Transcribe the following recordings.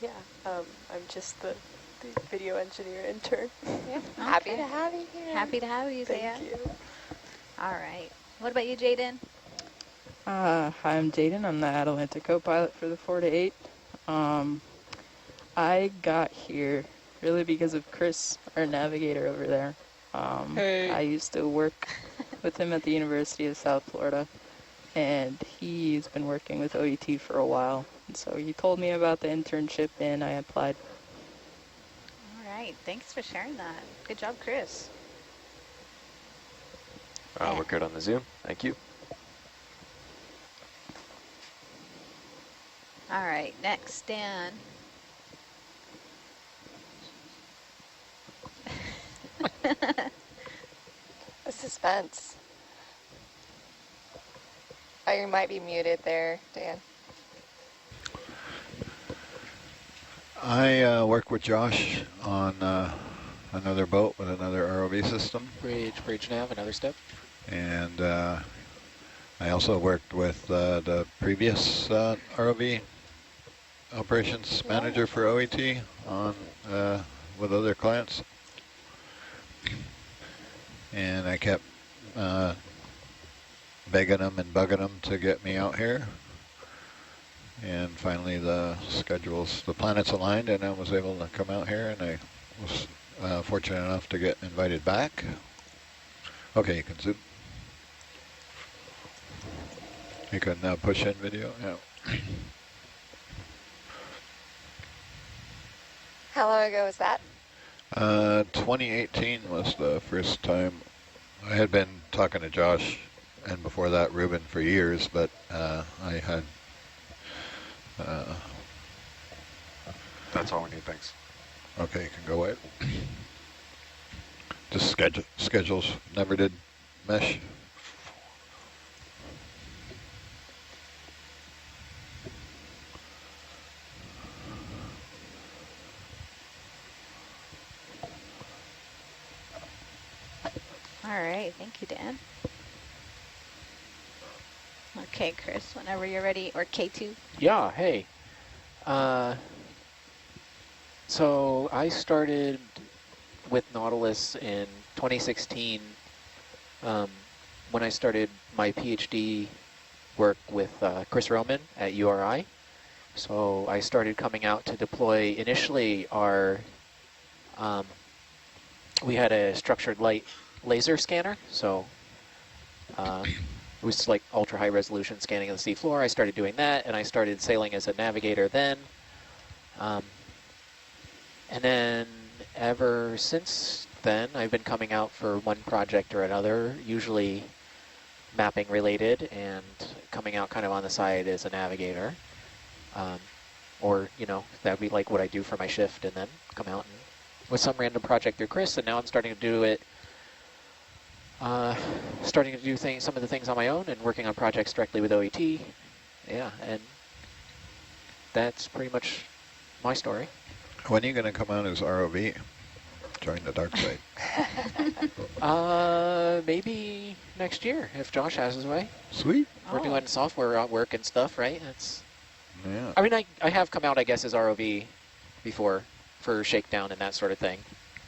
Yeah, I'm just the video engineer intern. Yeah, Happy to have you here. Happy to have you, Zaya. Thank you. All right. What about you, Jaden? Hi, I'm Jaden. I'm the Atalanta co-pilot for the 4 to 8. I got here really because of Chris, our navigator over there. Hey. I used to work with him at the University of South Florida, and he's been working with OET for a while. And so he told me about the internship, and I applied. All right. Thanks for sharing that. Good job, Chris. We're good on the Zoom. Thank you. All right. Next, Dan. The suspense. Oh, you might be muted there, Dan. I work with Josh on another boat with another ROV system. Bridge nav, another step. And I also worked with the previous ROV operations manager for OET on with other clients. And I kept begging them and bugging them to get me out here. And finally the planets aligned, and I was able to come out here, and I was fortunate enough to get invited back. Okay, you can zoom. You can push in video, yeah. How long ago was that? 2018 was the first time. I had been talking to Josh, and before that Ruben, for years, but I had That's all we need, thanks. okay, you can go away. Just schedules never did mesh. All right. Thank you, Dan. Okay, Chris, whenever you're ready, or K2. Yeah, hey. So I started with Nautilus in 2016 when I started my PhD work with Chris Roman at URI. So I started coming out to deploy initially we had a structured light laser scanner. So it was like ultra high resolution scanning of the seafloor. I started doing that, and I started sailing as a navigator then. And then ever since then, I've been coming out for one project or another, usually mapping related, and coming out kind of on the side as a navigator. Or, you know, that'd be like what I do for my shift, and then come out and, with some random project through Chris, and now I'm starting to do it, some of the things on my own and working on projects directly with OET. Yeah, and that's pretty much my story. When are you going to come out as ROV? Join the dark side. Maybe next year, if Josh has his way. Sweet. We're doing software work and stuff, right? Yeah. I mean, I have come out, I guess, as ROV before for shakedown and that sort of thing,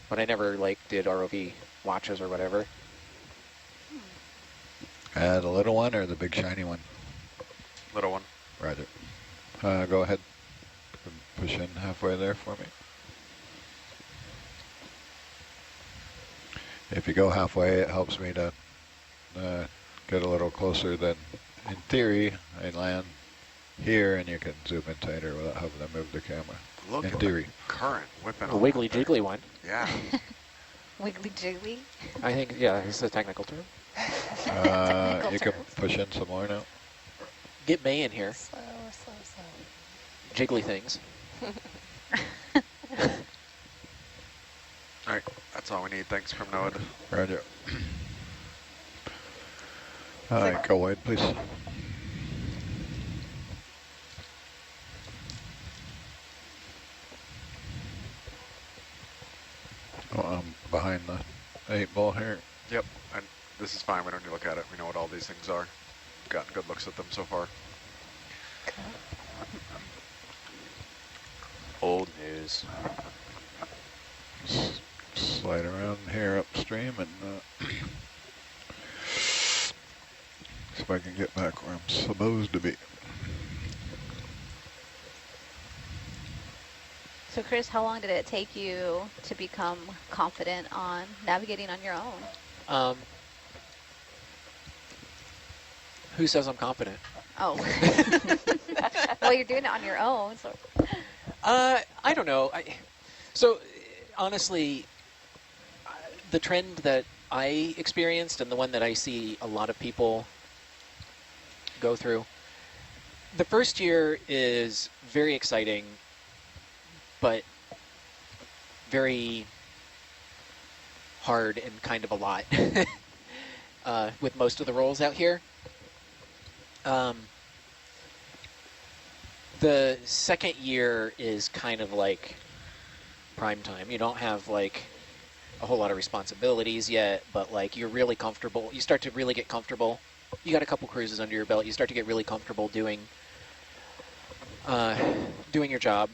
but I never, like, did ROV watches or whatever. The little one or the big shiny one? Little one. Roger. Go ahead. Push in halfway there for me. If you go halfway, it helps me to get a little closer than, in theory, I land here and you can zoom in tighter without having to move the camera. Look in at theory. the current whipping A wiggly jiggly one. Yeah. Wiggly jiggly. I think, yeah, it's a technical term. You can push in some more now. Get May in here. Slow. Jiggly things. All right, that's all we need. Thanks from NOAA. Roger. Go wide, please. Oh, I'm behind the 8 ball here. Yep, and this is fine. We don't need to look at it. We know what all these things are. Gotten good looks at them so far. Old news. Slide around here upstream and see if I can get back where I'm supposed to be. So Chris, how long did it take you to become confident on navigating on your own? Who says I'm confident? Oh. Well, you're doing it on your own. So. I don't know. So honestly, the trend that I experienced and the one that I see a lot of people go through, the first year is very exciting, but very hard and kind of a lot with most of the roles out here. The second year is kind of like prime time. You don't have like a whole lot of responsibilities yet, but like you're really comfortable. You start to really get comfortable. You got a couple cruises under your belt. You start to get really comfortable doing your job.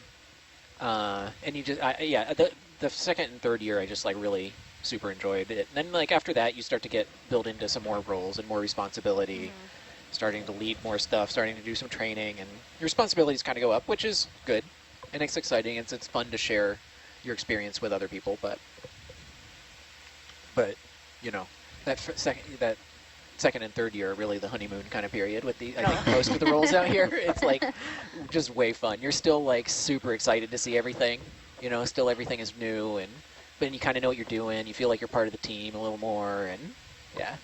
And you just, yeah, the second and third year, I just like really super enjoyed it. And then like after that, you start to build into some more roles and more responsibility, starting to lead more stuff, starting to do some training, and your responsibilities kind of go up, which is good. And it's exciting. It's fun to share your experience with other people, but you know, that second and third year are really the honeymoon kind of period with I think most of the roles out here. It's like just way fun. You're still like super excited to see everything, you know, still everything is new, but you kind of know what you're doing. You feel like you're part of the team a little more, and yeah.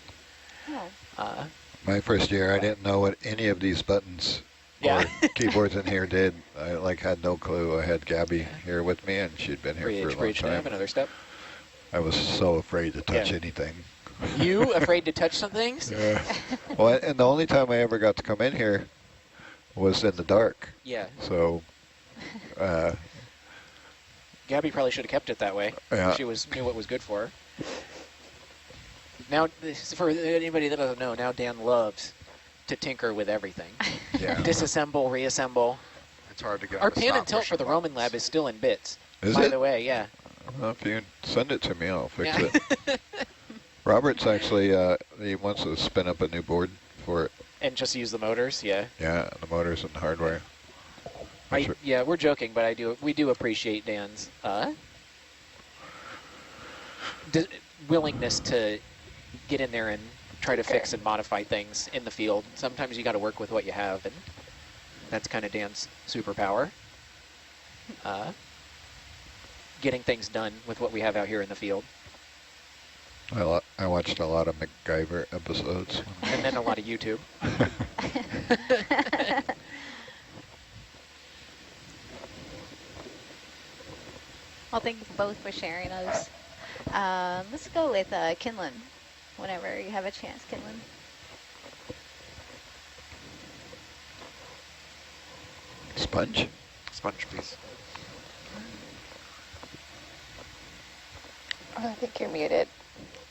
Oh. My first year, I didn't know what any of these buttons or keyboards in here did. I like had no clue. I had Gabby here with me, and she'd been here for a long time. Another step. I was so afraid to touch anything. You afraid to touch some things? Yeah. Well, and the only time I ever got to come in here was in the dark. Yeah. So, Gabby probably should have kept it that way. Yeah. She knew what was good for her. Now, for anybody that doesn't know, now Dan loves to tinker with everything. Yeah. Disassemble, reassemble. It's hard to get Our them to pan stop and tilt for pushing the Roman buttons. lab is still in bits. Is By it? the way, yeah. Well, if you send it to me, I'll fix Yeah. it. Robert's actually, he wants to spin up a new board for it. And just use the motors, yeah. Yeah, the motors and the hardware. Yeah, we're joking, but we do appreciate Dan's willingness to get in there and try to fix and modify things in the field. Sometimes you got to work with what you have, and that's kind of Dan's superpower. Getting things done with what we have out here in the field. I watched a lot of MacGyver episodes. And then a lot of YouTube. Well, thank you both for sharing those. Let's go with Kinlan, whenever you have a chance, Kinlan. Sponge? Sponge, please. Oh, I think you're muted.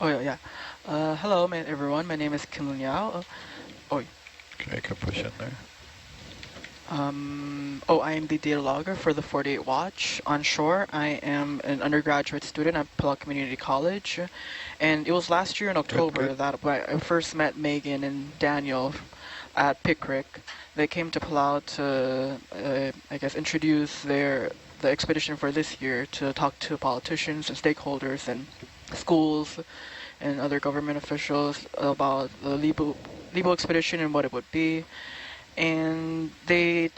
Oh, yeah. Hello, everyone. My name is Kim Liao. Okay, I can push in there. I am the data logger for the 48 Watch onshore. I am an undergraduate student at Palau Community College. And it was last year in October that I first met Megan and Daniel at Pickrick. They came to Palau to, I guess, introduce the expedition for this year to talk to politicians and stakeholders and schools and other government officials about the Libo expedition and what it would be. And they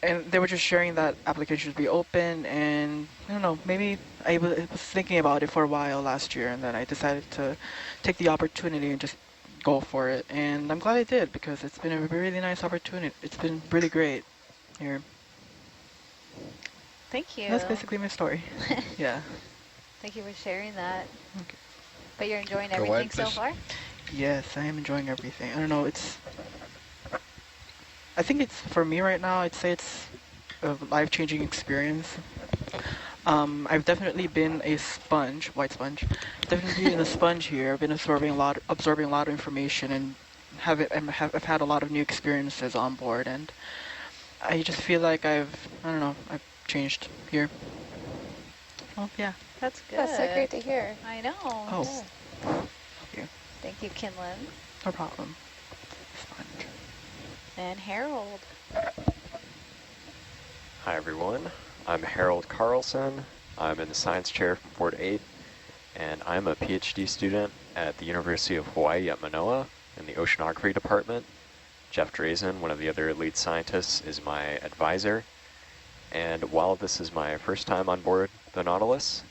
were just sharing that application should be open, and I don't know, maybe I was thinking about it for a while last year, and then I decided to take the opportunity and just go for it. And I'm glad I did, because it's been a really nice opportunity. It's been really great here. Thank you. That's basically my story. Yeah. Thank you for sharing that. Okay. But you're enjoying Go everything wide, so please. far? Yes, I am enjoying everything. I don't know, I think it's, for me right now, I'd say it's a life-changing experience. I've definitely been a sponge, white sponge. Definitely been a sponge here. I've been absorbing a lot of information, and I've had a lot of new experiences on board. And I just feel like I've changed here. Well, yeah. That's good. That's so great to hear. I know. Oh. Yeah. Thank you, Kinlan. No problem. Sponge. And Harold. Hi everyone, I'm Harold Carlson. I'm in the science chair for 4 to 8, and I'm a PhD student at the University of Hawaii at Manoa in the oceanography department. Jeff Drazen, one of the other lead scientists, is my advisor. And while this is my first time on board the Nautilus,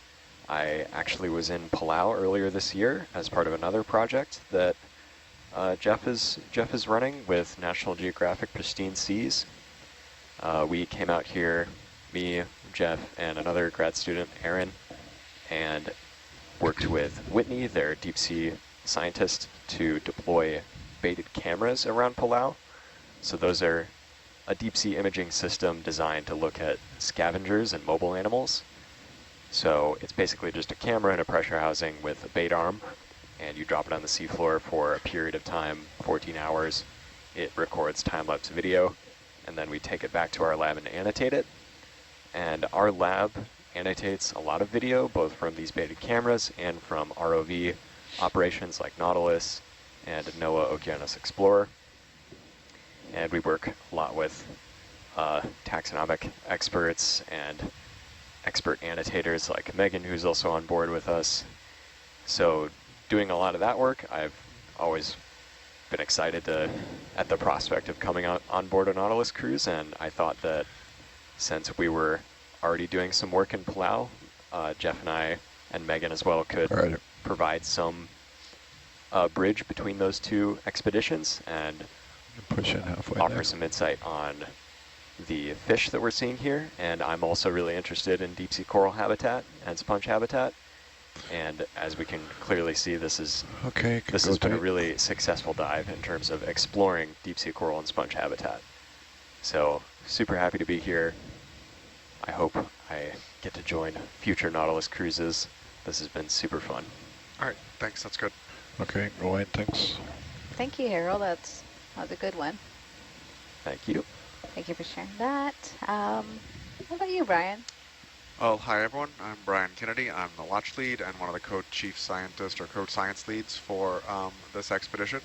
I actually was in Palau earlier this year as part of another project that Jeff is running with National Geographic Pristine Seas. We came out here, me, Jeff, and another grad student, Aaron, and worked with Whitney, their deep sea scientist, to deploy baited cameras around Palau. So those are a deep sea imaging system designed to look at scavengers and mobile animals. So it's basically just a camera in a pressure housing with a bait arm, and you drop it on the seafloor for a period of time, 14 hours. It records time-lapse video, and then we take it back to our lab and annotate it. And our lab annotates a lot of video, both from these baited cameras and from ROV operations like Nautilus and NOAA Okeanos Explorer. And we work a lot with taxonomic experts and expert annotators like Megan, who's also on board with us. So doing a lot of that work, I've always been excited at the prospect of coming on board a Nautilus cruise, and I thought that since we were already doing some work in Palau, Jeff and I, and Megan as well, could provide some bridge between those two expeditions and offer some insight on the fish that we're seeing here. And I'm also really interested in deep sea coral habitat and sponge habitat. And as we can clearly see, this has been a really successful dive in terms of exploring deep sea coral and sponge habitat. So super happy to be here. I hope I get to join future Nautilus cruises. This has been super fun. All right, thanks, that's good. Okay, Rowan, thanks. Thank you, Harold. That was a good one. Thank you. Thank you for sharing that. How about you, Brian? Well, hi everyone, I'm Brian Kennedy. I'm the watch lead and one of the co-chief scientists or co-science leads for this expedition.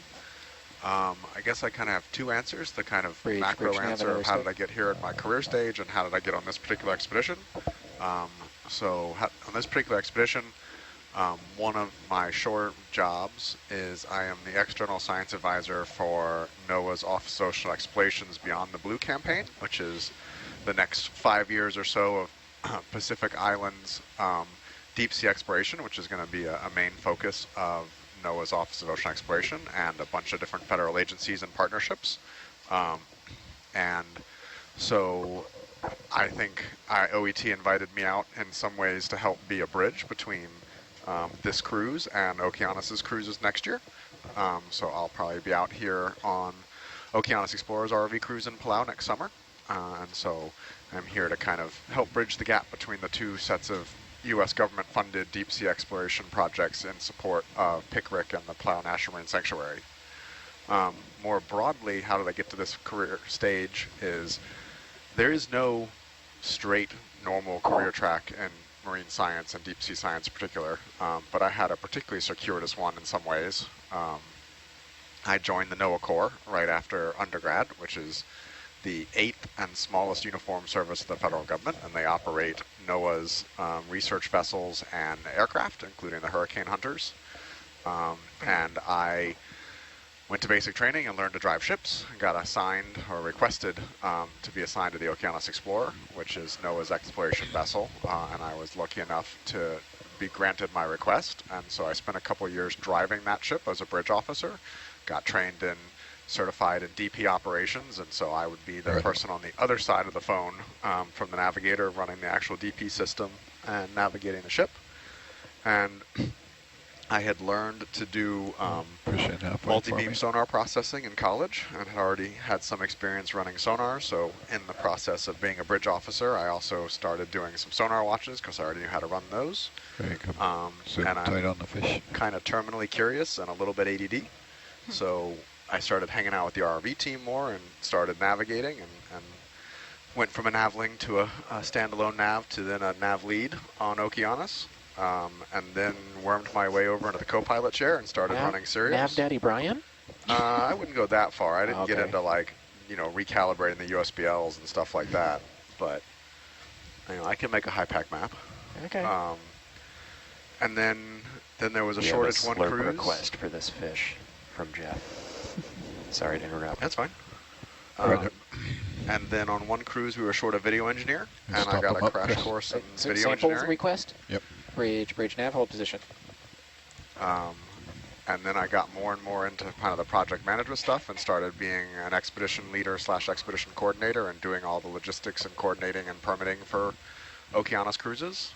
I guess I kind of have two answers, the kind of macro answer of how did I get here at my career stage and how did I get on this particular expedition. On this particular expedition, one of my short jobs is I am the external science advisor for NOAA's Office of Ocean Explorations Beyond the Blue campaign, which is the next 5 years or so of Pacific Islands deep sea exploration, which is going to be a main focus of NOAA's Office of Ocean Exploration and a bunch of different federal agencies and partnerships. And so I think OET invited me out in some ways to help be a bridge between this cruise and Okeanos' cruises next year. So I'll probably be out here on Okeanos Explorer's ROV cruise in Palau next summer. And so I'm here to kind of help bridge the gap between the two sets of U.S. government-funded deep-sea exploration projects in support of Pickwick and the Palau National Marine Sanctuary. More broadly, how did I get to this career stage is there is no straight, normal career track in marine science and deep-sea science in particular, but I had a particularly circuitous one in some ways. I joined the NOAA Corps right after undergrad, which is the 8th and smallest uniformed service of the federal government, and they operate NOAA's research vessels and aircraft, including the Hurricane Hunters. And I went to basic training and learned to drive ships, got assigned or requested to be assigned to the Okeanos Explorer, which is NOAA's exploration vessel, and I was lucky enough to be granted my request. And so I spent a couple of years driving that ship as a bridge officer, got trained in certified in DP operations, and so I would be the person on the other side of the phone from the navigator running the actual DP system and navigating the ship. And I had learned to do multi-beam sonar processing in college and had already had some experience running sonar, so in the process of being a bridge officer, I also started doing some sonar watches because I already knew how to run those. And I'm kind of terminally curious and a little bit ADD, so I started hanging out with the ROV team more and started navigating and went from a navling to a standalone nav to then a nav lead on Okeanos, and then wormed my way over into the co-pilot chair and started running Sirius. Nav Daddy Brian? I wouldn't go that far. I didn't get Okay. into like, recalibrating the USBLs and stuff like that, but I can make a high pack map. Okay. And then there was a We have shortage one Slurp cruise. request for this fish from Jeff. Sorry to interrupt. That's fine. Right. And then on one cruise we were short a video engineer, and I Stop got them a up, crash Chris. course in So video samples engineering. request? Yep. Bridge nav, hold position. And then I got more and more into kind of the project management stuff and started being an expedition leader / expedition coordinator and doing all the logistics and coordinating and permitting for Okeanos cruises.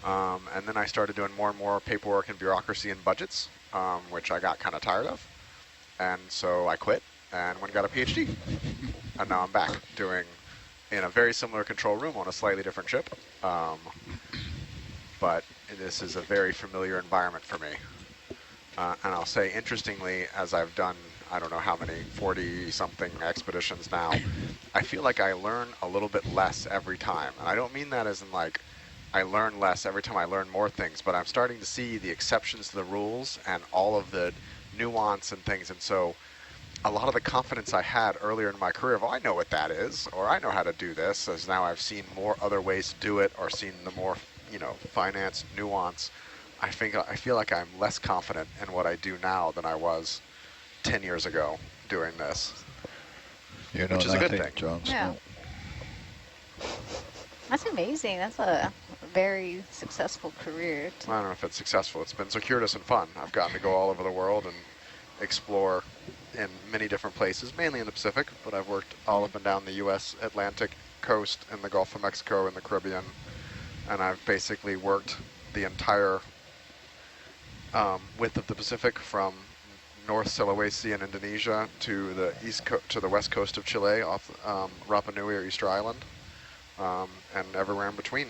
And then I started doing more and more paperwork and bureaucracy and budgets, which I got kind of tired of. And so I quit and went and got a PhD. And now I'm back doing in a very similar control room on a slightly different ship. But this is a very familiar environment for me. And I'll say, interestingly, as I've done, I don't know how many, 40-something expeditions now, I feel like I learn a little bit less every time. And I don't mean that as in like, I learn less every time I learn more things, but I'm starting to see the exceptions to the rules and all of the nuance and things. And so a lot of the confidence I had earlier in my career of, I know what that is, or I know how to do this, as now I've seen more other ways to do it, or seen the more, finance, nuance. I feel like I'm less confident in what I do now than I was 10 years ago doing this, which is a good thing. Jon Yeah. Snow. That's amazing. That's a very successful career. I don't know if it's successful. It's been circuitous and fun. I've gotten to go all over the world and explore in many different places, mainly in the Pacific, but I've worked all up and down the U.S. Atlantic coast and the Gulf of Mexico and the Caribbean, and I've basically worked the entire width of the Pacific from North Sulawesi in Indonesia to the to the west coast of Chile off Rapa Nui or Easter Island, and everywhere in between.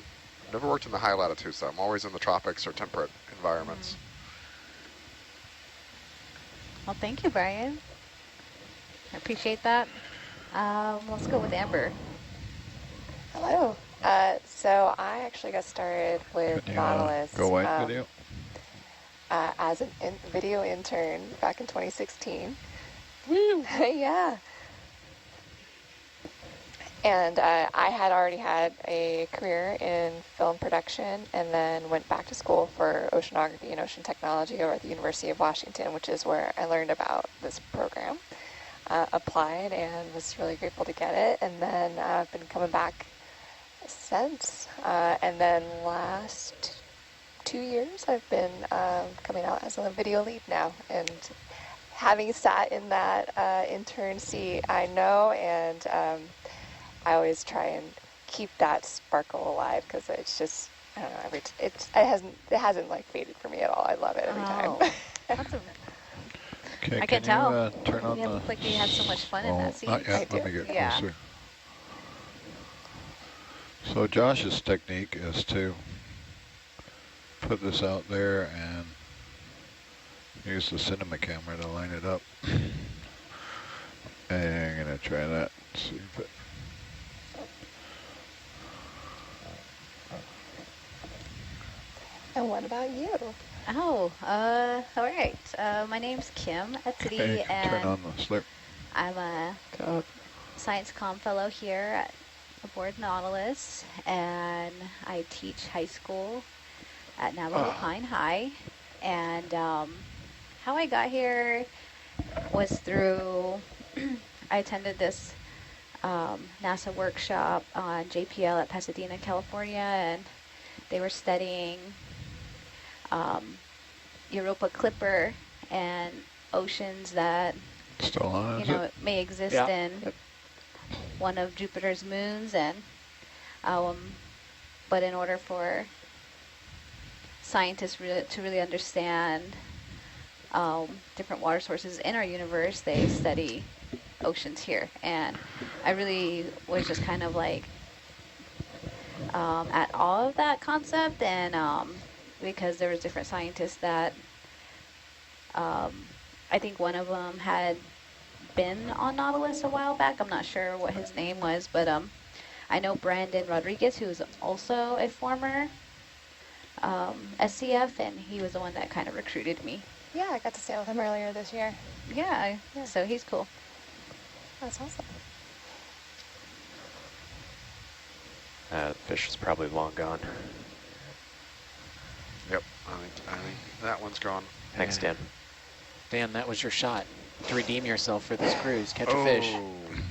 I've never worked in the high latitudes though. I'm always in the tropics or temperate environments. Well, thank you, Brian. I appreciate that. Let's go with Amber. Hello. So I actually got started with Can you Nautilus go wide video? as a video intern back in 2016. Woo! Yeah. And I had already had a career in film production and then went back to school for oceanography and ocean technology over at the University of Washington, which is where I learned about this program. Applied and was really grateful to get it. And then I've been coming back since. And then last 2 years I've been coming out as a video lead now. And having sat in that intern seat, I know, and I always try and keep that sparkle alive because it's just, I don't know, it hasn't like faded for me at all. I love it every time. That's a, Okay, I can you tell. turn on You the... look like you had so much fun in that seat. Not yet. I Let me do. get Yeah. closer. So Josh's technique is to put this out there and use the cinema camera to line it up. And I'm going to try that. See if it... And what about you? Oh, all right. My name's Kim Etsy, Hey, turn and on the slurp. I'm a Science Comm fellow here aboard Nautilus, and I teach high school at Navajo Pine High. And how I got here was through, I attended this NASA workshop on JPL at Pasadena, California, and they were studying Europa Clipper and oceans that Still on, is it? may exist in one of Jupiter's moons, and but in order for scientists to really understand different water sources in our universe, they study oceans here. And I really was just kind of like at all of that concept, and because there was different scientists that I think one of them had been on Nautilus a while back. I'm not sure what his name was, but I know Brandon Rodriguez, who's also a former SCF, and he was the one that kind of recruited me. Yeah, I got to sail with him earlier this year. Yeah, so he's cool. That's awesome. The fish is probably long gone. Yep, I think that one's gone. Thanks, Dan. Dan, that was your shot to redeem yourself for this cruise. Catch Oh, a fish.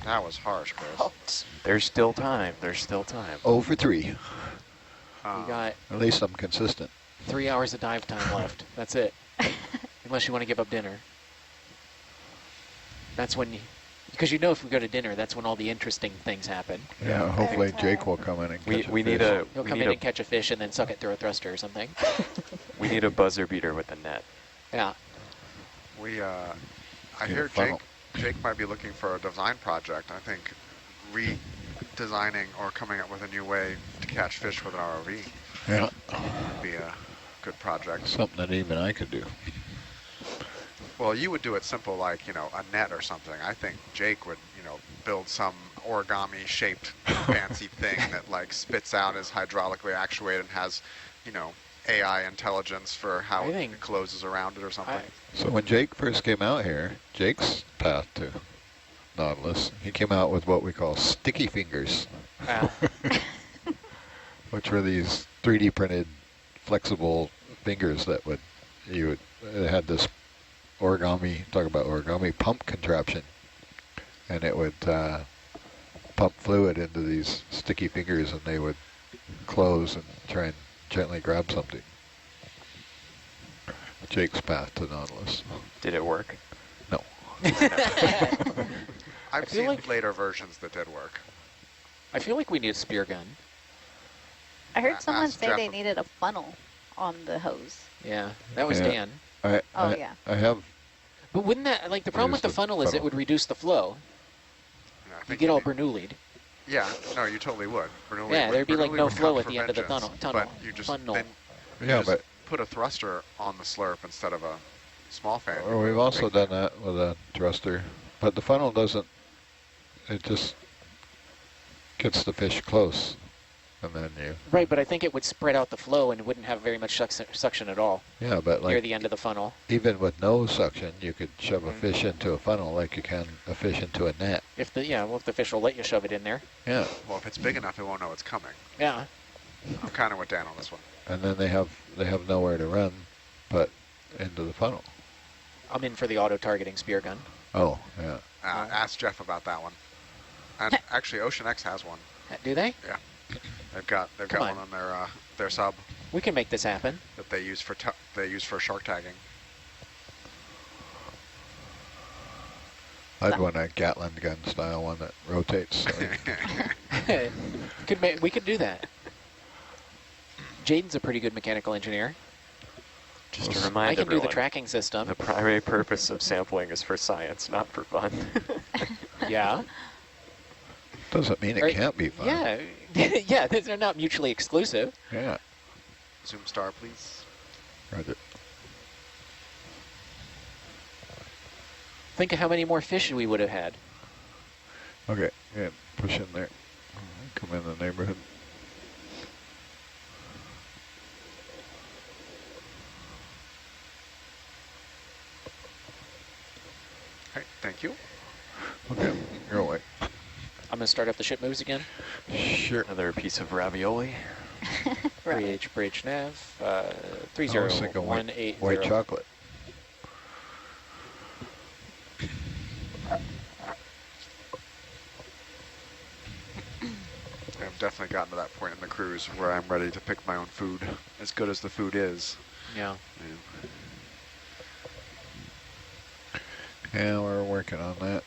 that was harsh, Chris. Oh, There's still time. There's still time. 0 for 3. you got At least I'm consistent. 3 hours of dive time left. That's it. Unless you want to give up dinner. That's when you... Because you know if we go to dinner, that's when all the interesting things happen. Yeah, hopefully Jake will come in and catch We a need fish. a He'll we come need in a and catch a fish and then suck it through a thruster or something. we need a buzzer beater with a net. Yeah. We, I Need a hear funnel. Jake might be looking for a design project. I think redesigning or coming up with a new way to catch fish with an ROV Yeah, would be a good project. something that even I could do. Well, you would do it simple like, you know, a net or something. I think Jake would, you know, build some origami-shaped fancy thing that, like, spits out, is hydraulically actuated and has, you know, AI intelligence for how I it think- closes around it or something. So when Jake first came out here, Jake's path to Nautilus, he came out with what we call sticky fingers, which were these 3D printed flexible fingers that it had this origami, talk about origami, pump contraption, and it would pump fluid into these sticky fingers and they would close and try and gently grab something. Jake's path to Nautilus. Did it work? No. I've feel seen like- later versions that did work. I feel like we need a spear gun. I heard someone Ask say Jeff. they needed a funnel on the hose. Yeah, that was Yeah. Dan. Oh, yeah. I have. But wouldn't that, like, the problem with the Reduce the funnel is it funnel. would reduce the flow. And I You think get all need- Bernoullied. Yeah, no, you totally would. Bernoulli Yeah, would- there'd be, like, Bernoulli no would flow count at for the end of the vengeance, tunnel. But you just Funnel. then you Yeah, just but put a thruster on the slurp instead of a small fan. or we've also done that with a thruster, but the funnel doesn't. It just gets the fish close, and then you. Right, but I think it would spread out the flow and wouldn't have very much suction at all Yeah, but near like the end of the funnel. even with no suction, you could shove a fish into a funnel like you can a fish into a net. If the fish will let you shove it in there. Yeah, Well, if it's big enough, it won't know it's coming. Yeah. I'm kind of with Dan on this one. and then they have nowhere to run, but into the funnel. I'm in for the auto-targeting spear gun. Oh, yeah. Ask Jeff about that one. And actually, OceanX has one. Do they? Yeah, they've got Come one on. on their sub We can make this happen. that they use for shark tagging. I'd want a Gatling gun style one that rotates. So We could do that. Jaden's a pretty good mechanical engineer. Just to I remind can do everyone, the tracking system. the primary purpose of sampling is for science, not for fun. Yeah. doesn't mean it Right. can't be fun. Yeah. Yeah, they're not mutually exclusive. Yeah. Zoom star, please. Roger. Think of how many more fish we would have had. Okay. Yeah. Push in there. Come in the neighborhood. Okay, thank you. Okay. Your way. I'm going to start up the ship moves again. Sure. Another piece of ravioli. 3H bridge nav, I was thinking 30180. white chocolate. I've definitely gotten to that point in the cruise where I'm ready to pick my own food, as good as the food is. Yeah. Yeah, we're working on that.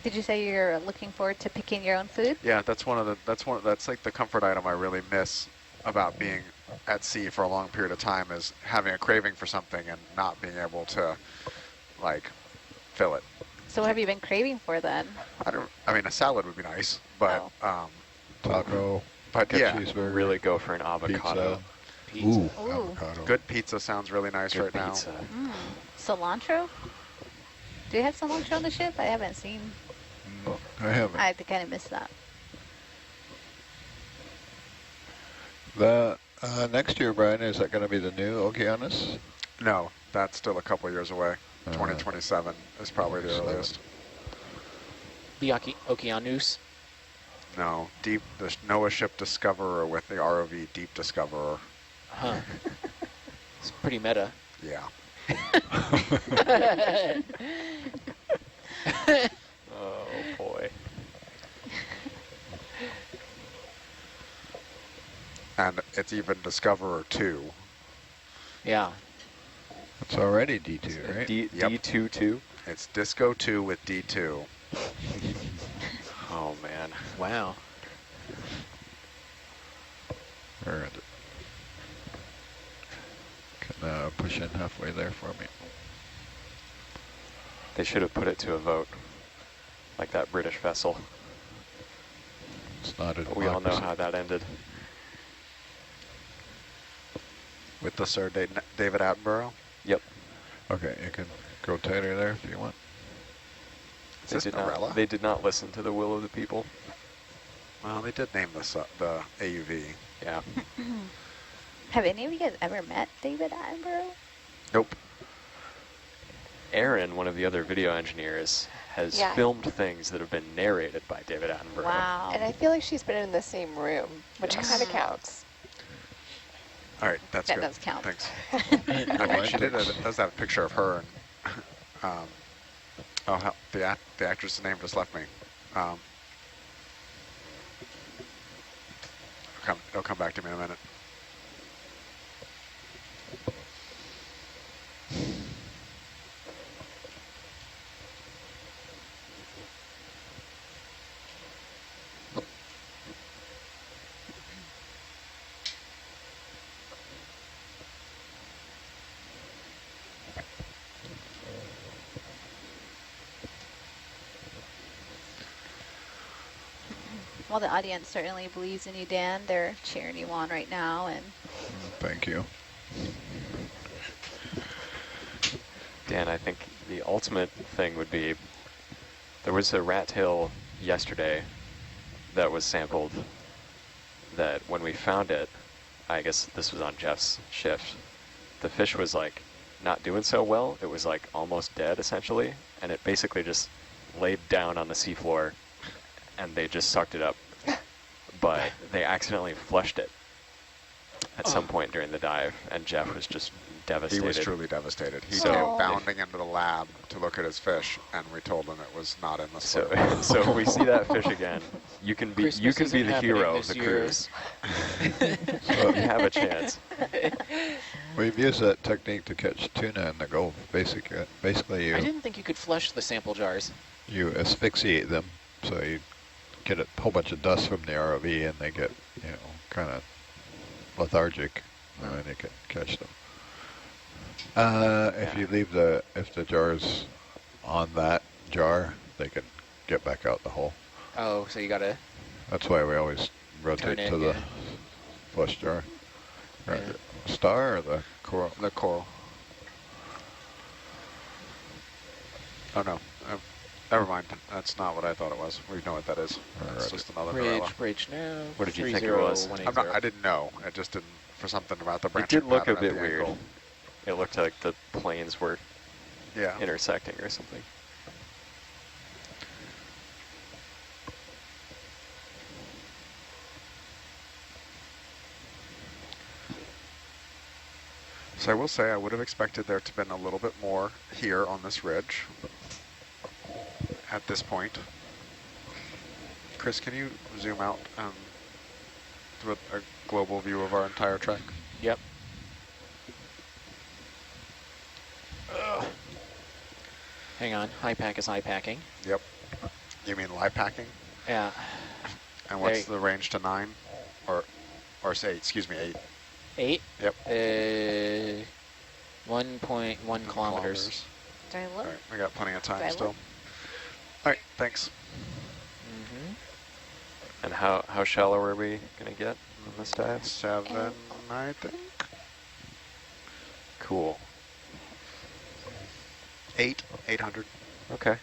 Did you say you're looking forward to picking your own food? Yeah, that's like the comfort item I really miss about being at sea for a long period of time, is having a craving for something and not being able to, like, fill it. So what have you been craving for then? I mean, a salad would be nice, but Taco. but yeah, Cheeseburger. Really go for an avocado. Pizza. Ooh, Ooh. avocado. good pizza sounds really nice Good right pizza. Cilantro? Do you have cilantro on the ship? I haven't seen. I haven't. I kind of missed that. The next year, Brian, is that going to be the new Okeanos? No, that's still a couple years away. Uh, 2027 is probably the 27. earliest. The Okeanos. No, the NOAA ship Discoverer with the ROV Deep Discoverer. Huh. It's pretty meta. Yeah. Oh boy. And it's even Discoverer 2. Yeah. It's already D2, right? D Yep. D22. It's Disco 2 with D2. Oh man. Wow. Or can push in halfway there for me. They should have put it to a vote, like that British vessel. It's not a But we all know democracy. how that ended. With the Sir David Attenborough. Yep. Okay, you can go tighter there if you want. Is this Norella? They did not listen to the will of the people. Well, they did name this the AUV. Yeah. Have any of you guys ever met David Attenborough? Nope. Aaron, one of the other video engineers, has Yeah. filmed things that have been narrated by David Attenborough. Wow. And I feel like she's been in the same room, which kind of counts. All right, that's That good. does count. Thanks. I think she does have a picture of her. And, the actress's name just left me. It'll come back to me in a minute. Well, the audience certainly believes in you, Dan. They're cheering you on right now, and Thank you. Dan, I think the ultimate thing would be, there was a rat tail yesterday that was sampled that when we found it, I guess this was on Jeff's shift, the fish was like not doing so well. It was like almost dead essentially, and it basically just laid down on the seafloor and they just sucked it up. But they accidentally flushed it at some point during the dive, and Jeff was just devastated. He was truly devastated. He So- came bounding into the lab to look at his fish, and we told him it was not in the So, slurp. so if we see that fish again, you can be Christmas the isn't happening hero of this the year. cruise. You have a chance. We've used that technique to catch tuna in the Gulf. Basically, I didn't think you could flush the sample jars. you asphyxiate them, so you get a whole bunch of dust from the ROV, and they get, kind of lethargic, and then you can catch them. If you leave if the jar's on that jar, they can get back out the hole. Oh, so you gotta. That's why we always rotate Turn it, to the yeah. flush jar. Or Yeah. the star or the coral? The coral. Oh no, never mind. That's not what I thought it was. We know what that is. It's just another Norella. Bridge now. What did you think it was? 30180. I didn't know. I just didn't, for something about the It branching did look a pattern at bit the weird. ankle. It looked like the planes were Yeah. intersecting or something. So I will say I would have expected there to have been a little bit more here on this ridge at this point. Chris, can you zoom out to a global view of our entire trek? Yep. Hang on. High pack is high packing. Yep. You mean live packing? Yeah. And what's There- the range to 9? Or say, excuse me, 8. 8. Yep. 1.1 kilometers. do I All look? right, we got plenty of Do I time still. look? All right, thanks. Mm-hmm. And how shallow are we going to get on this dive? 7, I think. Cool. 800. Okay.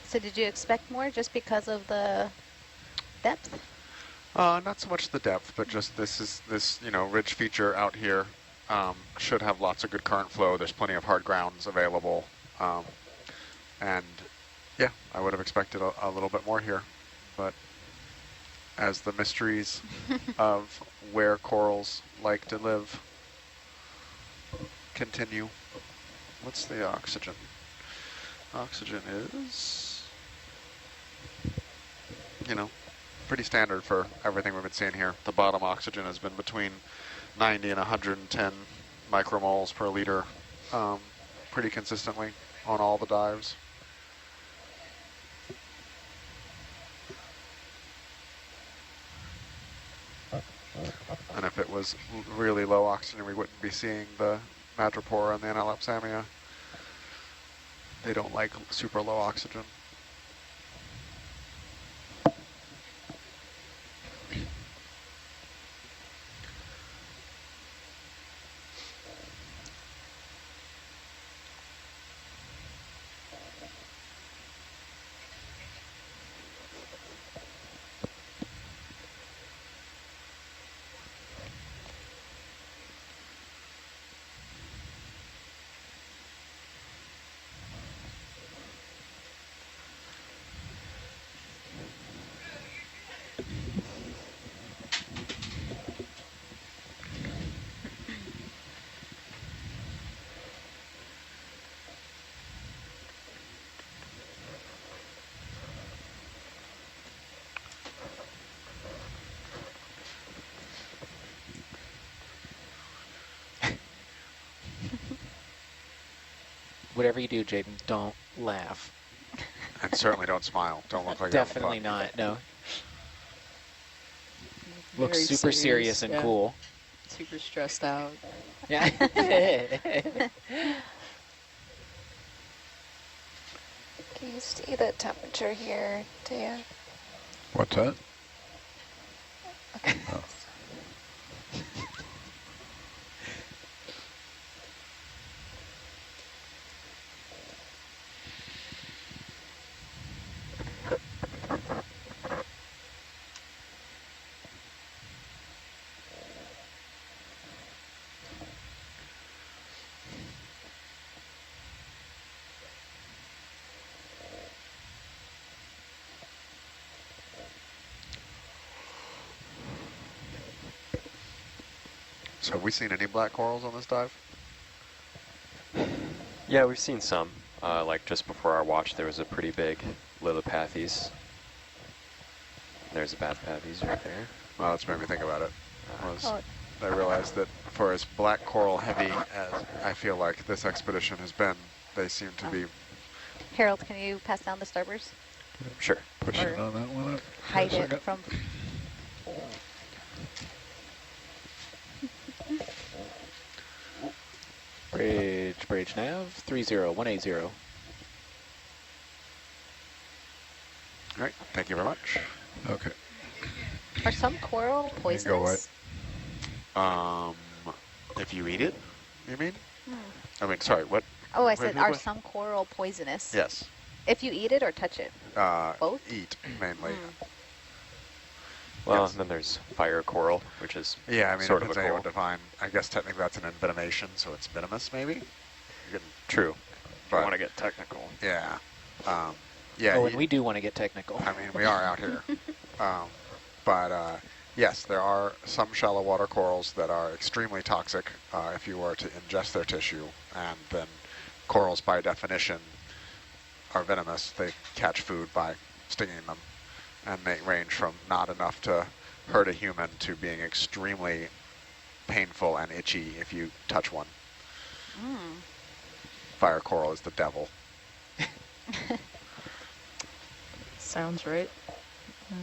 So did you expect more just because of the depth? Not so much the depth, but just this ridge feature out here should have lots of good current flow. There's plenty of hard grounds available, and yeah, I would have expected a little bit more here, but as the mysteries of where corals like to live continue. What's the oxygen? Oxygen is, pretty standard for everything we've been seeing here. The bottom oxygen has been between 90 and 110 micromoles per liter pretty consistently on all the dives. And if it was really low oxygen, we wouldn't be seeing the madrepora and the analepsamia. They don't like super low oxygen. Whatever you do, Jaden, don't laugh. And certainly don't smile. Don't look like Definitely you're having fun. not, no. Looks Very super serious and yeah. cool. Super stressed out. Yeah. Can you see the temperature here, Taya? What's that? Okay. Oh. So have we seen any black corals on this dive? Yeah, we've seen some. Like just before our watch, there was a pretty big lilipathes. There's a bathpathes right there. Well, that's made me think about it. Oh. I realized that for as black coral heavy as I feel like this expedition has been, they seem to be. Harold, can you pass down the starburst? Sure. Pushing Or on that one up for a hide it second. from... Bridge nav, 30180. All right, thank you very much. Okay. Are some coral poisonous? If you eat it, you mean? Hmm. I mean, sorry, what? Oh, I Wait, said, wait, are what? some coral poisonous? Yes. If you eat it or touch it? Both? Eat, mainly. Well, Yes. and then there's fire coral, which is Yeah, I mean, sort it of a depends how you coral. would define. I guess technically that's an envenomation, so it's venomous, maybe? You can, True. but, I want to get technical. yeah. Yeah. Oh, and we do want to get technical. I mean, we are out here. But yes, there are some shallow water corals that are extremely toxic if you were to ingest their tissue. And then corals, by definition, are venomous. They catch food by stinging them. And they range from not enough to hurt a human to being extremely painful and itchy if you touch one. Mm. Fire coral is the devil. Sounds right. The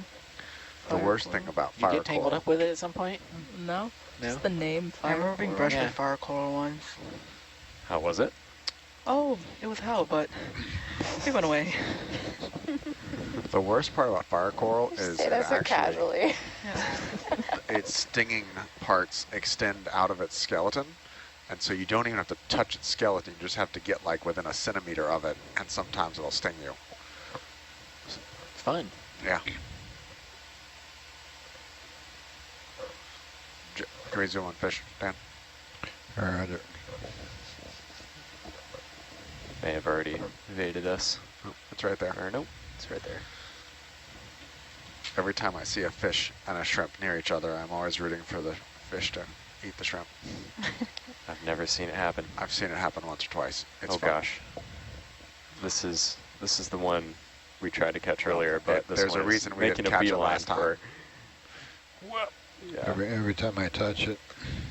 Fire worst coral. thing about You fire get tangled coral. up with it at some point? No? No? Just the name I fire remember being coral. brushed Yeah. with fire coral once. How was it? Oh, it was hell, but it went away. The worst part about fire coral is Say it that so actually casually. Yeah. its stinging parts extend out of its skeleton, and so you don't even have to touch its skeleton. You just have to get like within a centimeter of it, and sometimes it'll sting you. fun. Yeah. Can we zoom on fish, Dan? Roger. May have already evaded us. Oh, it's right there. Or nope, it's right there. Every time I see a fish and a shrimp near each other, I'm always rooting for the fish to eat the shrimp. I've never seen it happen. I've seen it happen once or twice. It's Oh fun. gosh. This is the one we tried to catch earlier, but this there's one a is reason we making didn't a catch it beeline last time. for. Yeah. Every time I touch it,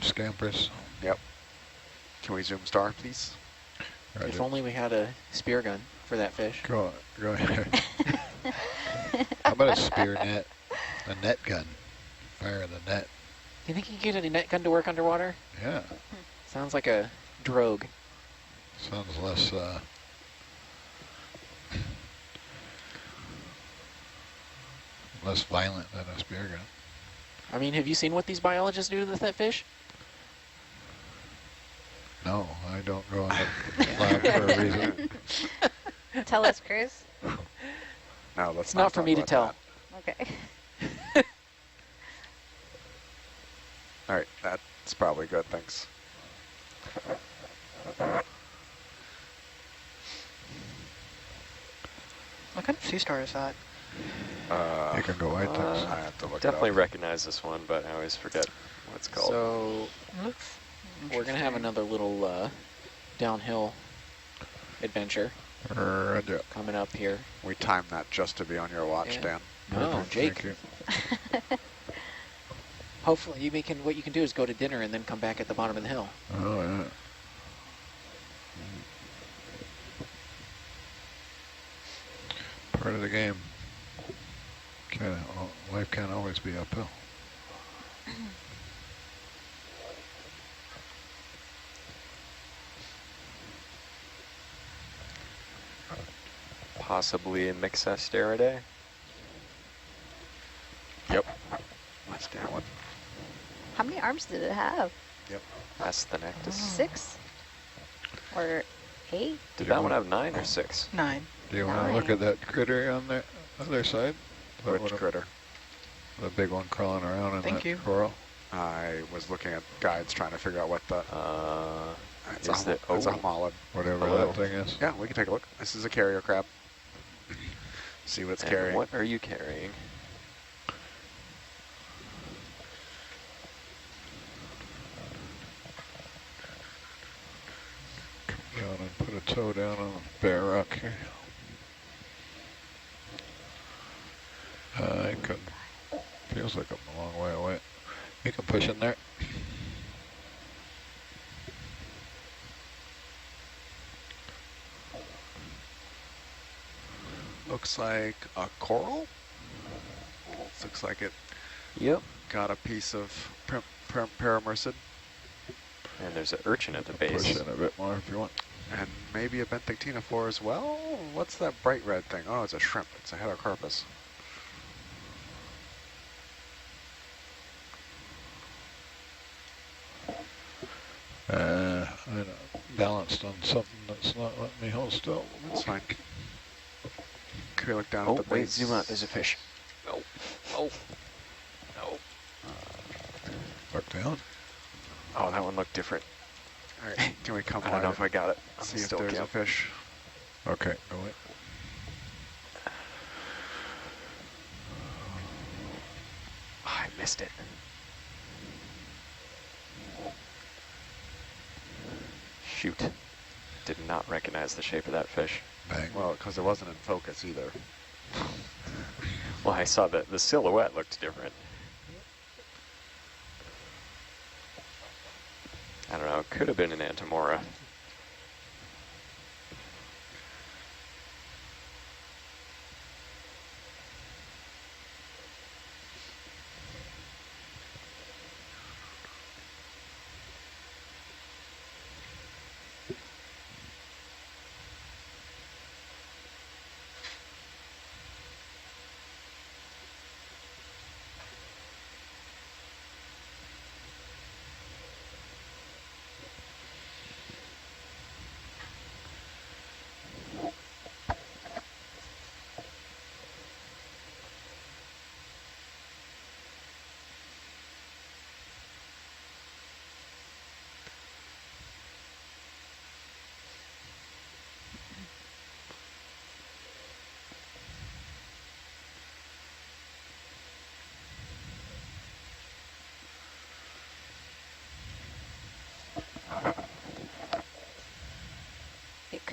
scampers. Yep. Can we zoom star, please? Roger. If only we had a spear gun for that fish. Go ahead. How about a spear net? A net gun. Fire the net. Do you think you can get a net gun to work underwater? Yeah. Sounds like a drogue. Sounds less, less violent than a spear gun. I mean, have you seen what these biologists do with that fish? No, I don't go in the lab for a reason. Tell us, Chris. No, let's It's not for talk me to about tell. that. Okay. All right, that's probably good, thanks. What kind of sea star is that? You can go white things. I have to look Definitely it up. recognize this one, but I always forget what it's called. So Looks we're going to have interesting. another little downhill adventure Roger. coming up here. We timed that just to be on your watch, Yeah. Dan. Oh, Perfect, Jake. thank you. Hopefully, what you can do is go to dinner and then come back at the bottom of the hill. Oh, yeah. Part of the game. Life can't always be uphill. Possibly a Mixestaridae. Yep. That's Dan one. How many arms did it have? Asthenectus. 6? Or 8? Did that one have 9 or 6? 9. Do you want to look at that critter on the other side? That Which one- critter? The big one crawling around in Thank that you. coral? I was looking at guides trying to figure out what the... it's Is a, it- it's a oh. homalid. Whatever Hello. that thing is. Yeah, we can take a look. This is a carrier crab. See what it's And carrying. what are you carrying? Down and put a toe down on a bare rock here. I could. Feels like I'm a long way away. You can push in there. Looks like a coral. Looks like it Yep. got a piece of paramercid And there's an urchin at the Push base. in a bit more if you want. and maybe a benthictinophore as well. What's that bright red thing? Oh, it's a shrimp. It's a heterocarpus. I balanced on something that's not letting me hold still. That's fine. Can we look down Oh, at the wait, base? zoom out. There's a fish. No. Oh. No. Look down. Oh, that one looked different. All right, can we come I don't know if wide I got it. I'm see if still there's a can't. fish? Okay, go in. Oh, I missed it. Shoot. Did not recognize the shape of that fish. Bang. Well, because it wasn't in focus either. Well, I saw that the silhouette looked different. I don't know, it could have been an Antimora.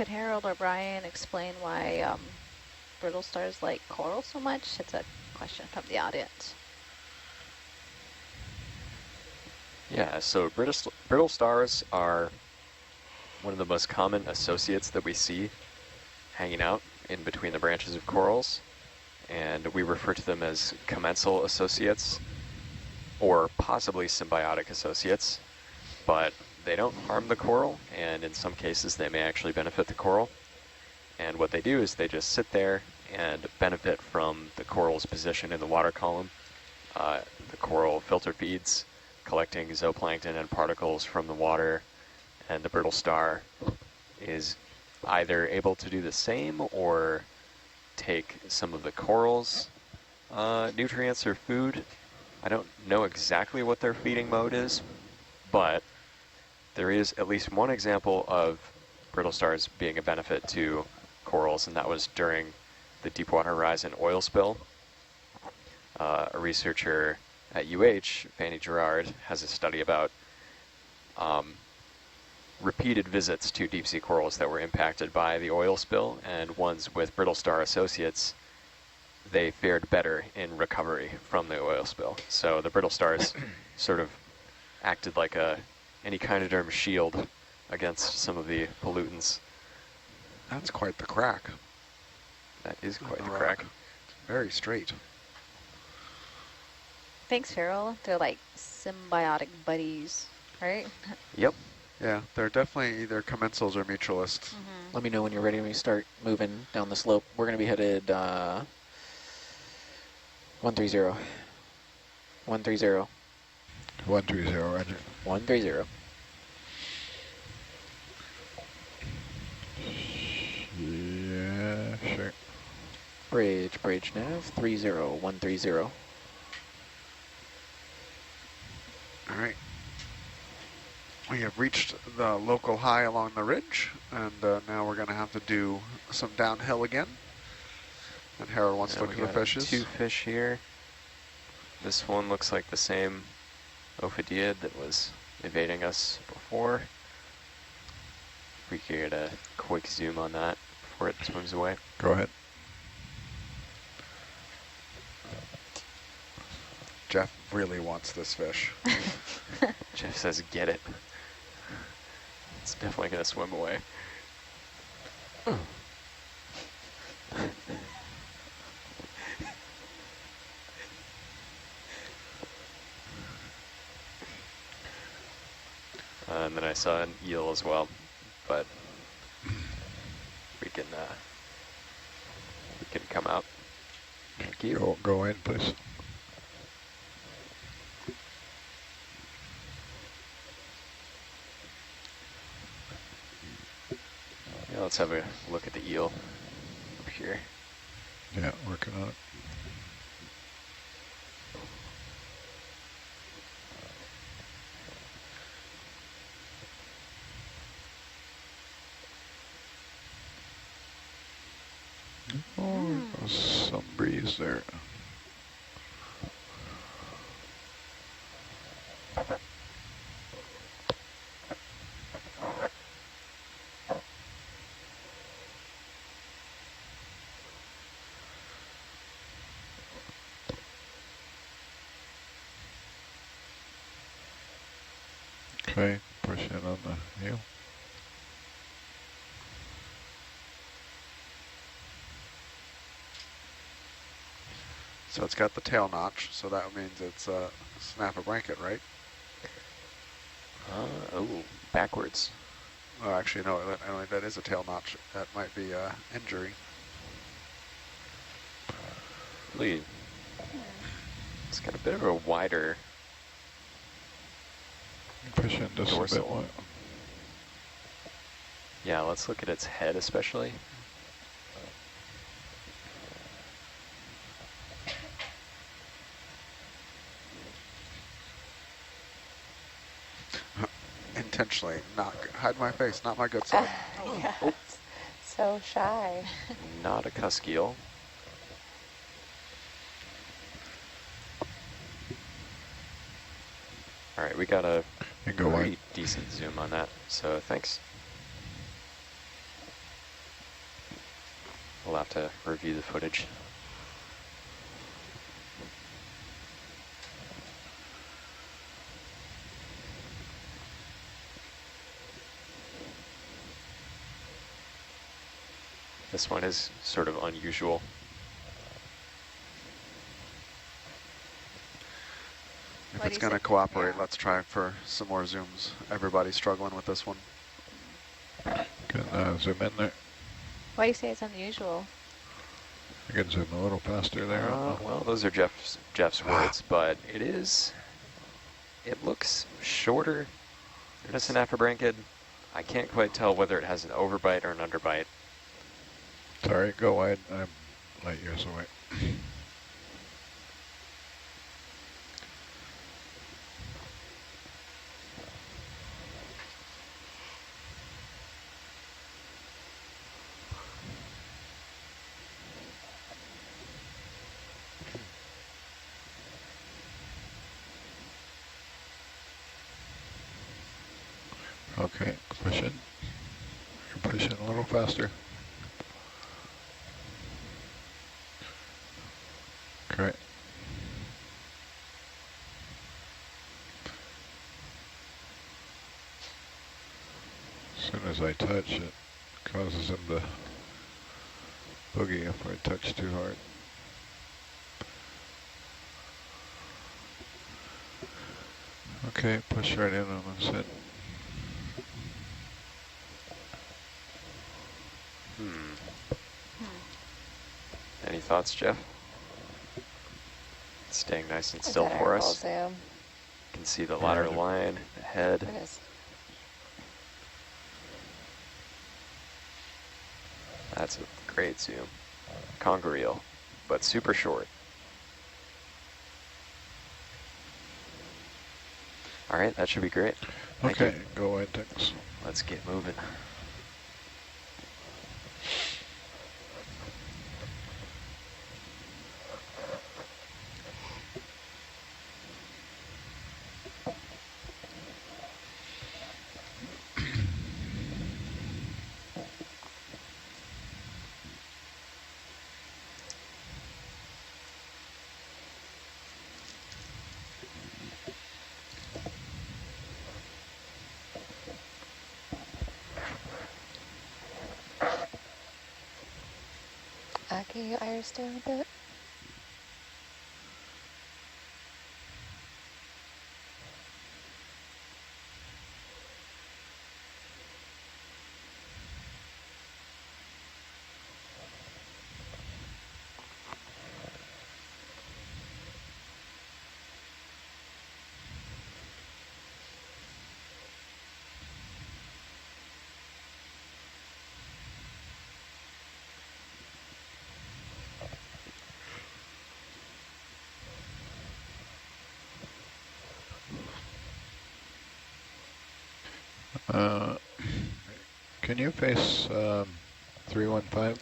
Could Harold or Brian explain why brittle stars like coral so much? It's a question from the audience. Yeah, so brittle stars are one of the most common associates that we see hanging out in between the branches of corals, and we refer to them as commensal associates or possibly symbiotic associates, but they don't harm the coral, and in some cases they may actually benefit the coral. And what they do is they just sit there and benefit from the coral's position in the water column. The coral filter feeds, collecting zooplankton and particles from the water, and the brittle star is either able to do the same or take some of the coral's nutrients or food. I don't know exactly what their feeding mode is, but there is at least one example of brittle stars being a benefit to corals, and that was during the Deepwater Horizon oil spill. A researcher at UH, Fanny Gerard, has a study about repeated visits to deep sea corals that were impacted by the oil spill, and ones with brittle star associates, they fared better in recovery from the oil spill. So the brittle stars sort of acted like a echinoderm shield against some of the pollutants. That's quite the crack. That is quite the rock. crack. It's very straight. Thanks, Farrell. They're like symbiotic buddies, right? Yep. Yeah, they're definitely either commensals or mutualists. Let me know when you're ready when we start moving down the slope. We're going to be headed 130. 130. 130, roger. 130. Yeah, sure. Bridge nav, 30130. All right. We have reached the local high along the ridge, and now we're going to have to do some downhill again. And Harold wants to look at the fishes. 2 fish here. This one looks like the same ophidiid that was evading us before. If we could get a quick zoom on that before it swims away. Go ahead. Jeff really wants this fish. Jeff says, get it. It's definitely going to swim away. And then I saw an eel as well, but we can come out. Thank you. Go in, please. Yeah, let's have a look at the eel up here. Yeah, working on it. Oh, there's some breeze there. Okay, push in on the heel. So it's got the tail notch, so that means it's snap a blanket, right? Oh, backwards. Oh, actually, no, that is a tail notch. That might be injury. Really, it's got a bit of a wider Push in just a bit dorsal. more. Yeah, let's look at its head especially. Intentionally, not hide my face, not my good side. Yes. So shy. Not a cusk eel. All right, we got a And go pretty wide. decent zoom on that, so thanks. We'll have to review the footage. This one is sort of unusual. If it's going to cooperate, let's try for some more zooms. Everybody's struggling with this one. Can zoom in there. Why do you say it's unusual? I can zoom a little faster there. Well, those are Jeff's words, but it looks shorter than a synaptobranchid. I can't quite tell whether it has an overbite or an underbite. Sorry, go wide. I'm light years away. Okay, push in. You're pushing a little faster. Correct. As soon as I touch, it causes him to boogie if I touch too hard. Okay, push right in on this head. Any thoughts, Jeff? Staying nice and still for us. You can see the lateral line, the head. It is. That's a great zoom. Conga but super short. All right, that should be great. Thank Okay, you. go wide, thanks. Let's get moving. Can you iris down a bit? Can you face 315?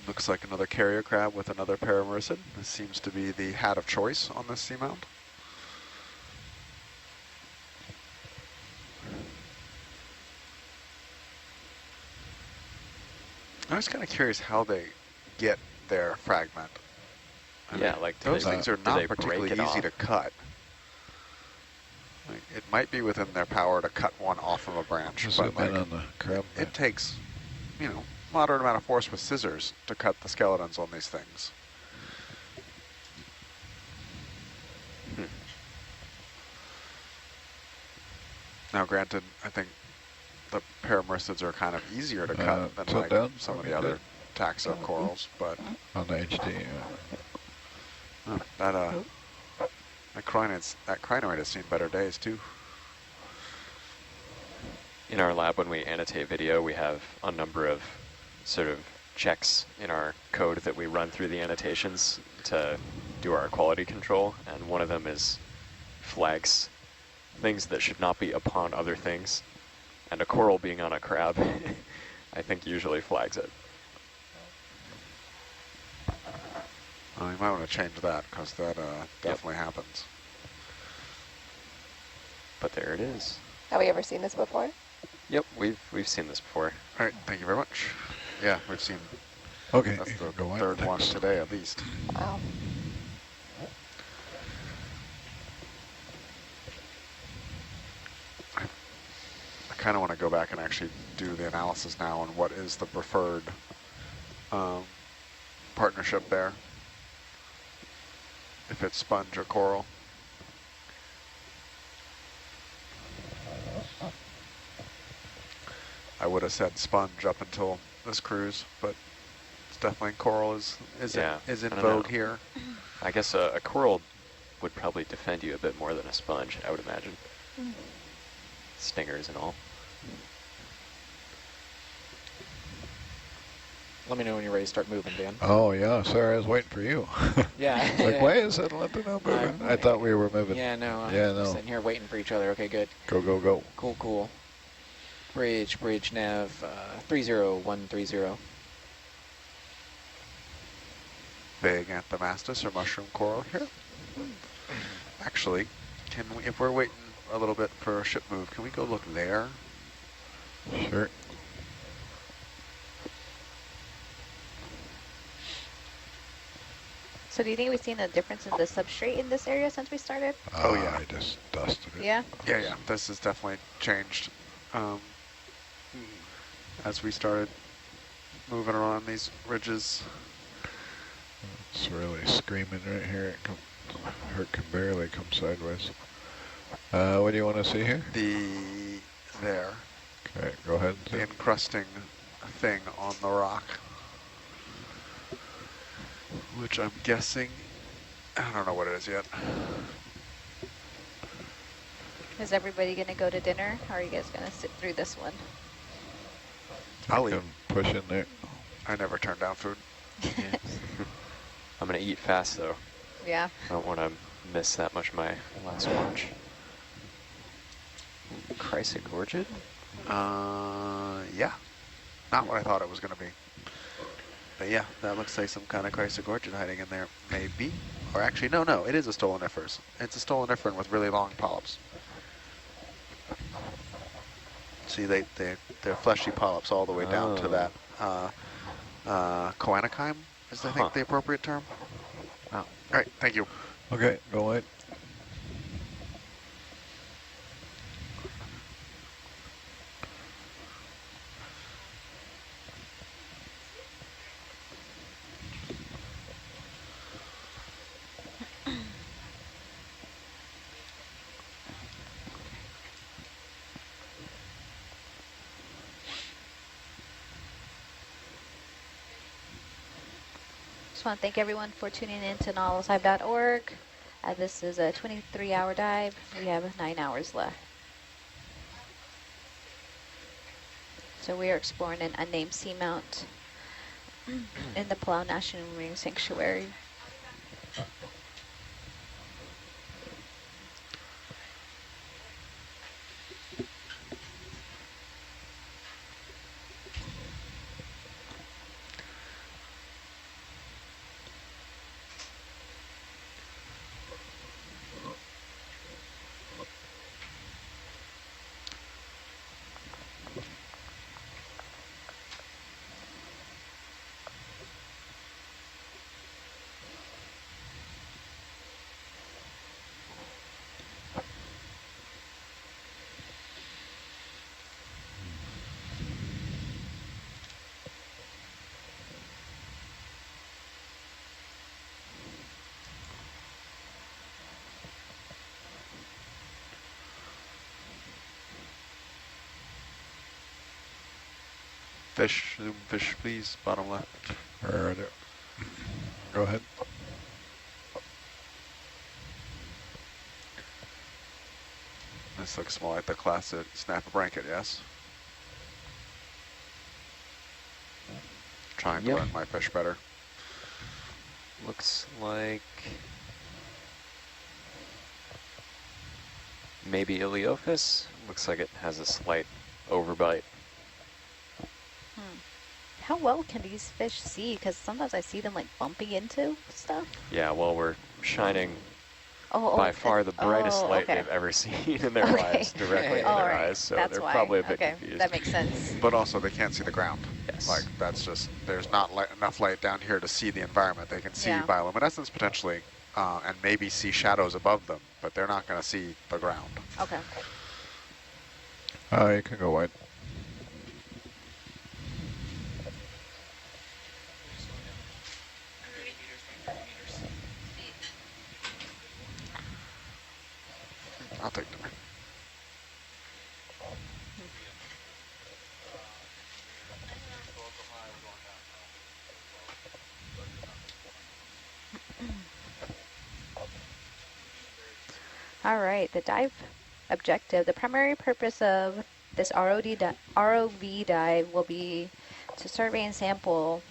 Looks like another carrier crab with another paramercid. This seems to be the hat of choice on this seamount. I was kind of curious how they get their fragment. I Yeah, mean, like do those they- things are do they not particularly break it easy off? to cut. Like, it might be within their power to cut one off of a branch, Zoom but in like, on the crab. it takes, you know, moderate amount of force with scissors to cut the skeletons on these things. Now, granted, I think the paramyrcids are kind of easier to cut than tilt like down, some of okay, the other good. taxa corals, but On the HD. that crinoid has seen better days too. In our lab, when we annotate video, we have a number of sort of checks in our code that we run through the annotations to do our quality control, and one of them is flags things that should not be upon other things, and a coral being on a crab, I think usually flags it. You might want to change that because that definitely happens. But there it is. Have we ever seen this before? Yep, we've seen this before. All right, thank you very much. Yeah, we've seen Okay, that's you the can go on third one next. today at least. Wow. I kind of want to go back and actually do the analysis now on what is the preferred partnership there. If it's sponge or coral. I would have said sponge up until this cruise, but it's definitely coral is Yeah, in I don't vogue know. here. I guess a coral would probably defend you a bit more than a sponge, I would imagine. Stingers and all. Let me know when you're ready to start moving, Dan. Oh, yeah, sorry, I was waiting for you. Yeah. Like, why is it let the no moving? I thought we were moving. Yeah, no. I'm Yeah, no. sitting here waiting for each other. Okay, good. Go, go, go. Cool, cool. Bridge, nav, 30130. Big Anthomastus or mushroom coral here. Actually, can we, if we're waiting a little bit for a ship move, can we go look there? Sure. So do you think we've seen a difference in the substrate in this area since we started? Oh, yeah. I just dusted it. Yeah. Yeah, this has definitely changed as we started moving around these ridges. It's really screaming right here. Herc can barely come sideways. What do you want to see here? There, Okay, go ahead. the encrusting thing on the rock, which I'm guessing, I don't know what it is yet. Is everybody going to go to dinner, or are you guys going to sit through this one? I'll You eat. can push in there. I never turn down food. Yeah. I'm going to eat fast, though. Yeah. I don't want to miss that much of my last watch. Chrysogorgid? Yeah, not what I thought it was going to be. But yeah, that looks like some kind of chrysogorgid hiding in there, maybe. Or actually, no, it is a stoloniferous. It's a stoloniferan with really long polyps. See, they're fleshy polyps all the way down to that coanachyme, is I think the appropriate term. Wow. All right, thank you. Okay, go wait. Just want to thank everyone for tuning in to nautilusdive.org. This is a 23-hour dive. We have 9 hours left. So we are exploring an unnamed seamount in the Palau National Marine Sanctuary. Fish, zoom fish, please. Bottom left. Right there. Go ahead. This looks more like the classic snap a blanket, yes? Trying to Yep. learn my fish better. Looks like maybe Iliophis. Looks like it has a slight overbite. How well can these fish see? Because sometimes I see them like bumping into stuff. Yeah, well, we're shining Oh, by far the brightest light okay. they've ever seen in their Okay. lives, directly in All their right, eyes, so that's they're why. probably a bit Okay, confused. that makes sense. But also they can't see the ground. Yes. Like that's just, there's not enough light down here to see the environment. They can see Yeah. bioluminescence potentially and maybe see shadows above them, but they're not going to see the ground. Okay. You can go wide. I'll take them. All right, the dive objective. The primary purpose of this ROV dive will be to survey and sample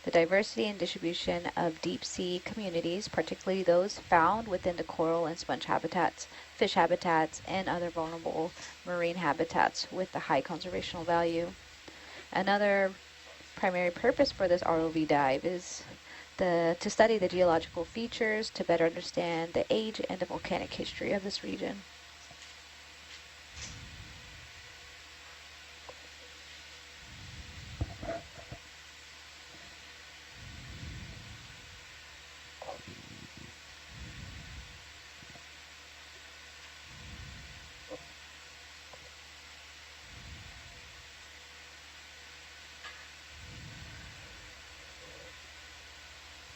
the diversity and distribution of deep sea communities, particularly those found within the coral and sponge habitats, fish habitats, and other vulnerable marine habitats with the high conservational value. Another primary purpose for this ROV dive is to study the geological features to better understand the age and the volcanic history of this region.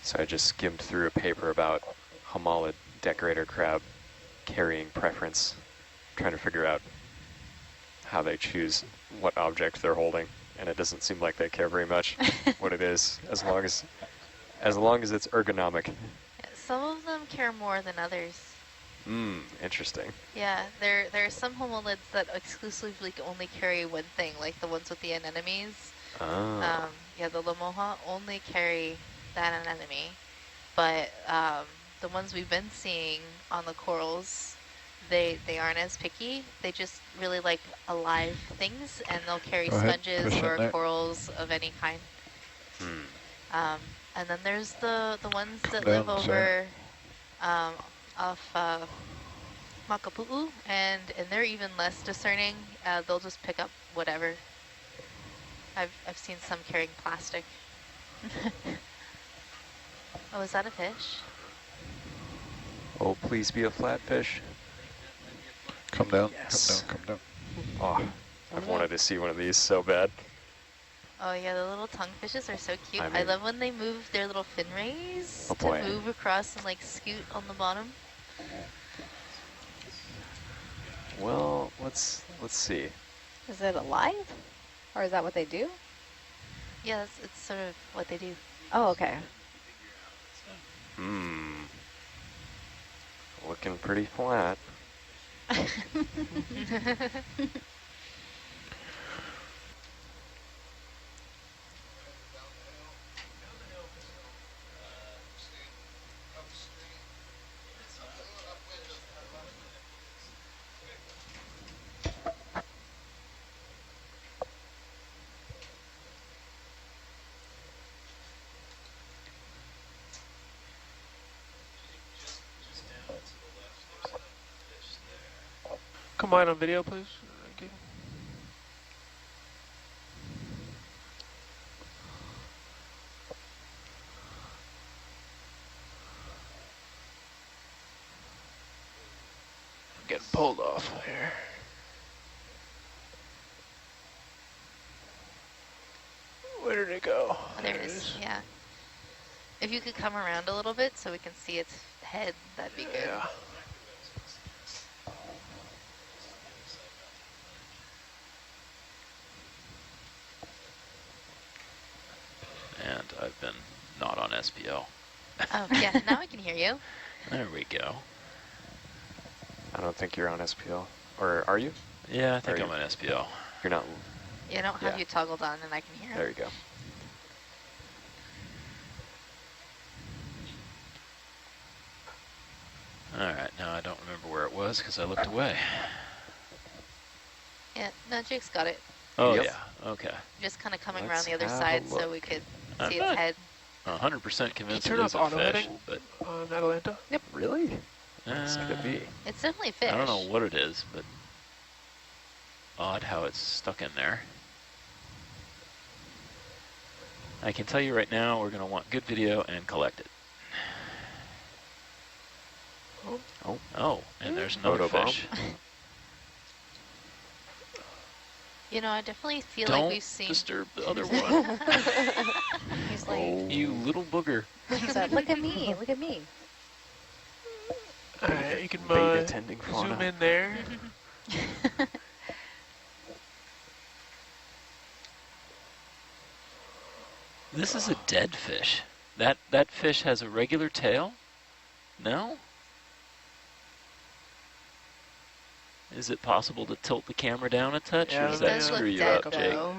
So I just skimmed through a paper about homalid decorator crab carrying preference, trying to figure out how they choose what object they're holding, and it doesn't seem like they care very much what it is, as long as it's ergonomic. Some of them care more than others. Interesting. Yeah, there are some homolids that exclusively only carry one thing, like the ones with the anemones. Oh. Yeah, the Lamoha only carry that anemone, but the ones we've been seeing on the corals, they aren't as picky. They just really like alive things, and they'll carry Go ahead, sponges push in or there. corals of any kind. And then there's the ones that down, live over off Makapu'u, and they're even less discerning. They'll just pick up whatever. I've seen some carrying plastic. Oh, is that a fish? Oh, please be a flatfish. Come down, Yes. come down, Oh, I've wanted to see one of these so bad. Oh yeah, the little tonguefishes are so cute. I I mean- love when they move their little fin rays Oh, to boy. move across and like scoot on the bottom. Well, let's see. Is it alive? Or is that what they do? Yeah, it's sort of what they do. Oh, okay. Looking pretty flat. Come wide on video, please. Thank you. I'm getting pulled off here. Where did it go? Oh, there it is. Yeah. If you could come around a little bit so we can see its head, that'd be good. Yeah. moment I've been not on SPL. Oh, yeah, now I can hear you. There we go. I don't think you're on SPL. Or are you? Yeah, I think I'm on SPL. You're not. Yeah, I don't have Yeah. you toggled on and I can hear There it. you go. All right, now I don't remember where it was because I looked away. Yeah, no, Jake's got it. Oh, Yep. yeah, okay. Just kind of coming Let's around the other have a side so look. we could I'm see not its head. 100% convinced Turn it off is a auto fish, heading but on Atalanta. Yep. Really? What could it be? It's definitely a fish. I don't know what it is, but odd how it's stuck in there. I can tell you right now, we're going to want good video and collect it. Oh, and there's another Photobomb. fish. You know, I definitely feel Don't like we've seen... disturb the other one. He's like, You little booger. he's like, look at me, look at me. Alright, you can Beta tending fauna. zoom in there. This is a dead fish. That fish has a regular tail? No? Is it possible to tilt the camera down a touch, Yeah, or does it that does screw look you dead, up, Jake? though.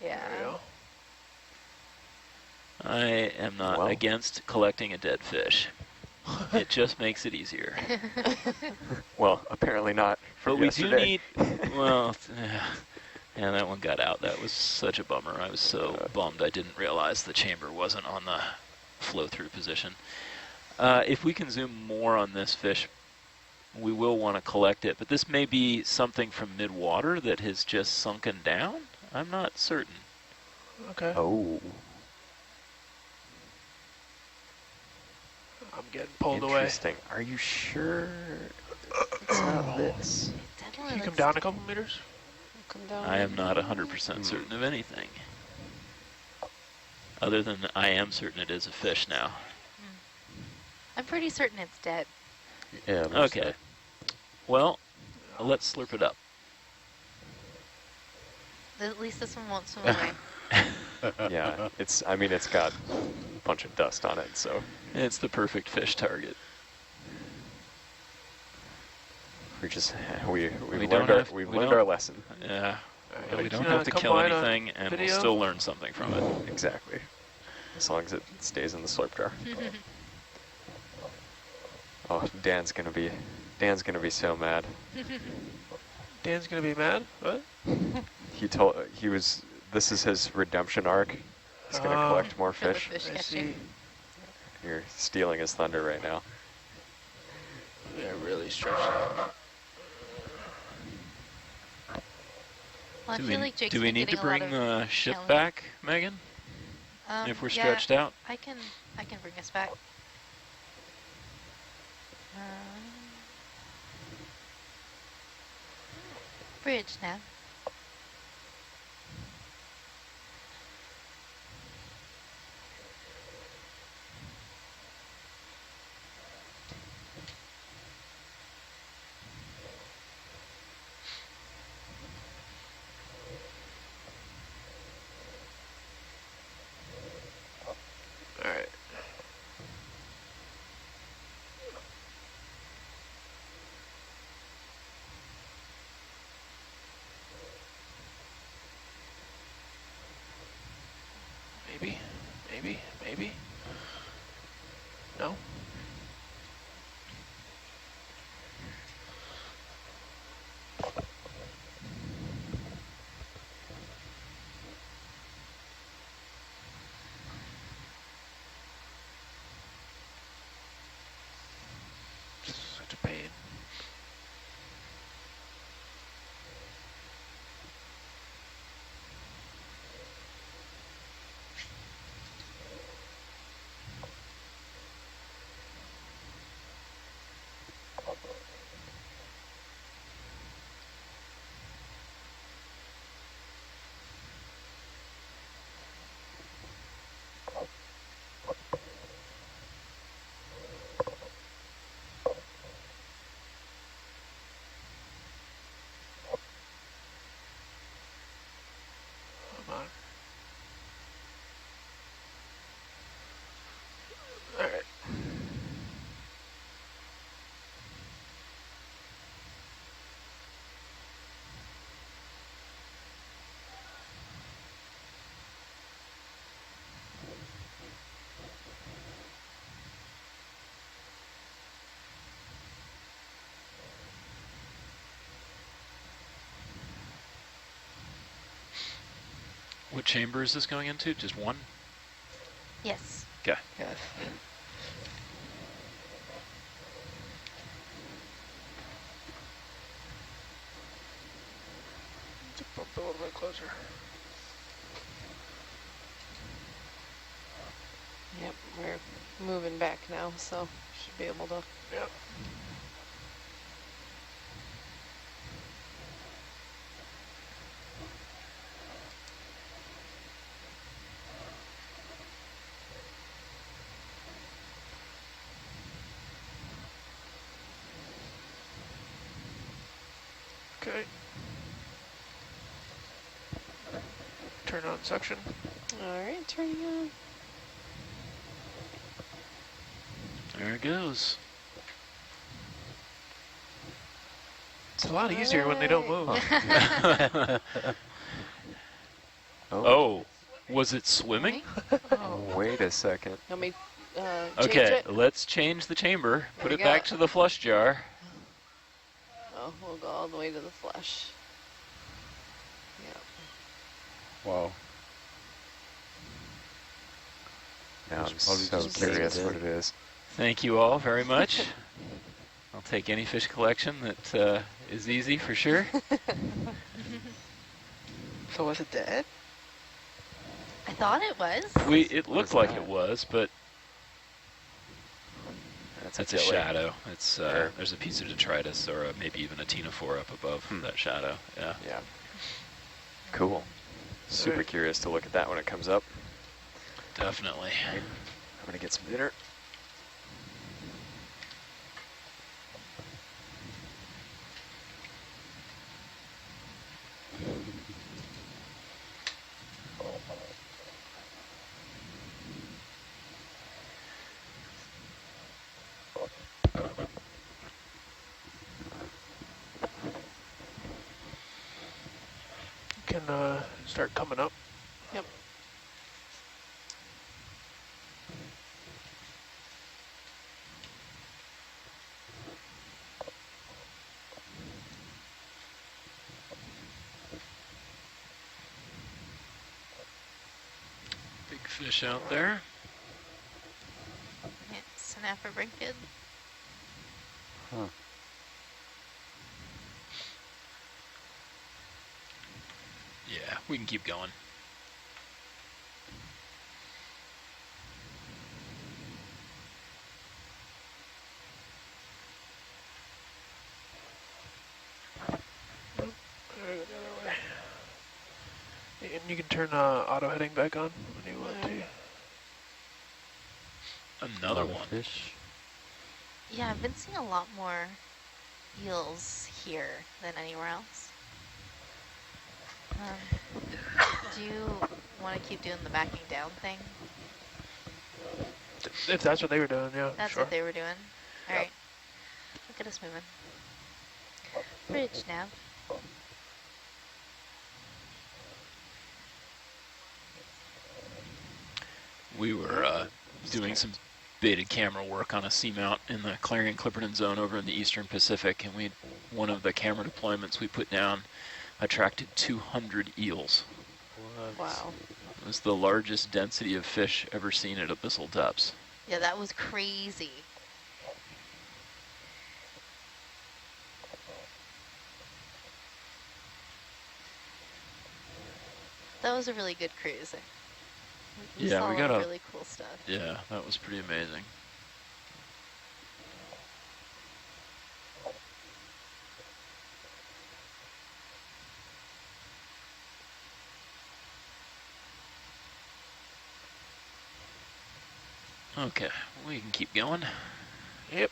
There Yeah. we go. I am not Well. against collecting a dead fish. It just makes it easier. Well, apparently not for But we yesterday. do need, well, yeah, that one got out. That was such a bummer. I was so bummed I didn't realize the chamber wasn't on the flow-through position. If we can zoom more on this fish, we will want to collect it. But this may be something from mid-water that has just sunken down. I'm not certain. Okay. Oh, I'm getting pulled away. interesting. Are you sure it's not this? Definitely Can you come looks- down a couple meters? Come down. I am not 100% certain of anything. Other than I am certain it is a fish now. I'm pretty certain it's dead. Yeah. Okay. Well, let's slurp it up. At least this one won't swim away. Yeah. It's. I mean, it's got a bunch of dust on it, so It's the perfect fish target. we just we've We learned don't our have- we've we learned don't- our lesson. Yeah. Alright, We you don't can, have to come kill wide on anything, and we'll video. still learn something from it. Exactly. As long as it stays in the slurp jar. Oh, Dan's gonna be so mad. Dan's gonna be mad? What? This is his redemption arc. He's gonna Oh. collect more For the fish. fish I catching. see. You're stealing his thunder right now. Yeah, really stretched out. Well, I Do feel we, like Jake's do we been need to getting a lot bring of the ship challenge- back, Megan? If we're yeah, stretched out? I can bring us back. Bridge now. Alright. Maybe, maybe, maybe. No? Such a pain. What chamber is this going into? Just one? Yes. Okay. Yes. To bump a little bit closer. Yep, we're moving back now, so should be able to. Yep. Okay. Turn on suction. Alright, turning on. There it goes. It's a lot easier when they don't move. Oh, was it swimming? Oh. Wait a second. Let me change Okay, it. let's change the chamber. There Put we it go. back to the flush jar. Oh, we'll go all the way to the flush. Yep. Wow. Now I'm It's probably so just curious dead. what it is. Thank you all very much. I'll take any fish collection that is easy for sure. So was it dead? I thought it was. It looked like it was, but that's a jelly. shadow. It's Sure. there's a piece of detritus or maybe even a ctenophore up above that shadow. Yeah. Yeah. Cool. Super curious to look at that when it comes up. Definitely. I'm gonna get some dinner. Can start coming up. Yep. Big fish out there. Yeah, snapper brinket. Huh. Yeah, we can keep going. There we go, the other way. And you can turn auto heading back on when you want to. Another one. Fish. Yeah, I've been seeing a lot more eels here than anywhere else. Do you want to keep doing the backing down thing? If that's what they were doing, yeah, That's sure. what they were doing. All right. Look at us moving. Bridge now. We were doing some baited camera work on a seamount in the Clarion-Clipperton zone over in the Eastern Pacific, and one of the camera deployments we put down attracted 200 eels. Wow. It was the largest density of fish ever seen at abyssal depths. Yeah, that was crazy. That was a really good cruise. We Yeah, saw we a got lot of a- really cool stuff. Yeah, that was pretty amazing. Okay, we can keep going. Yep.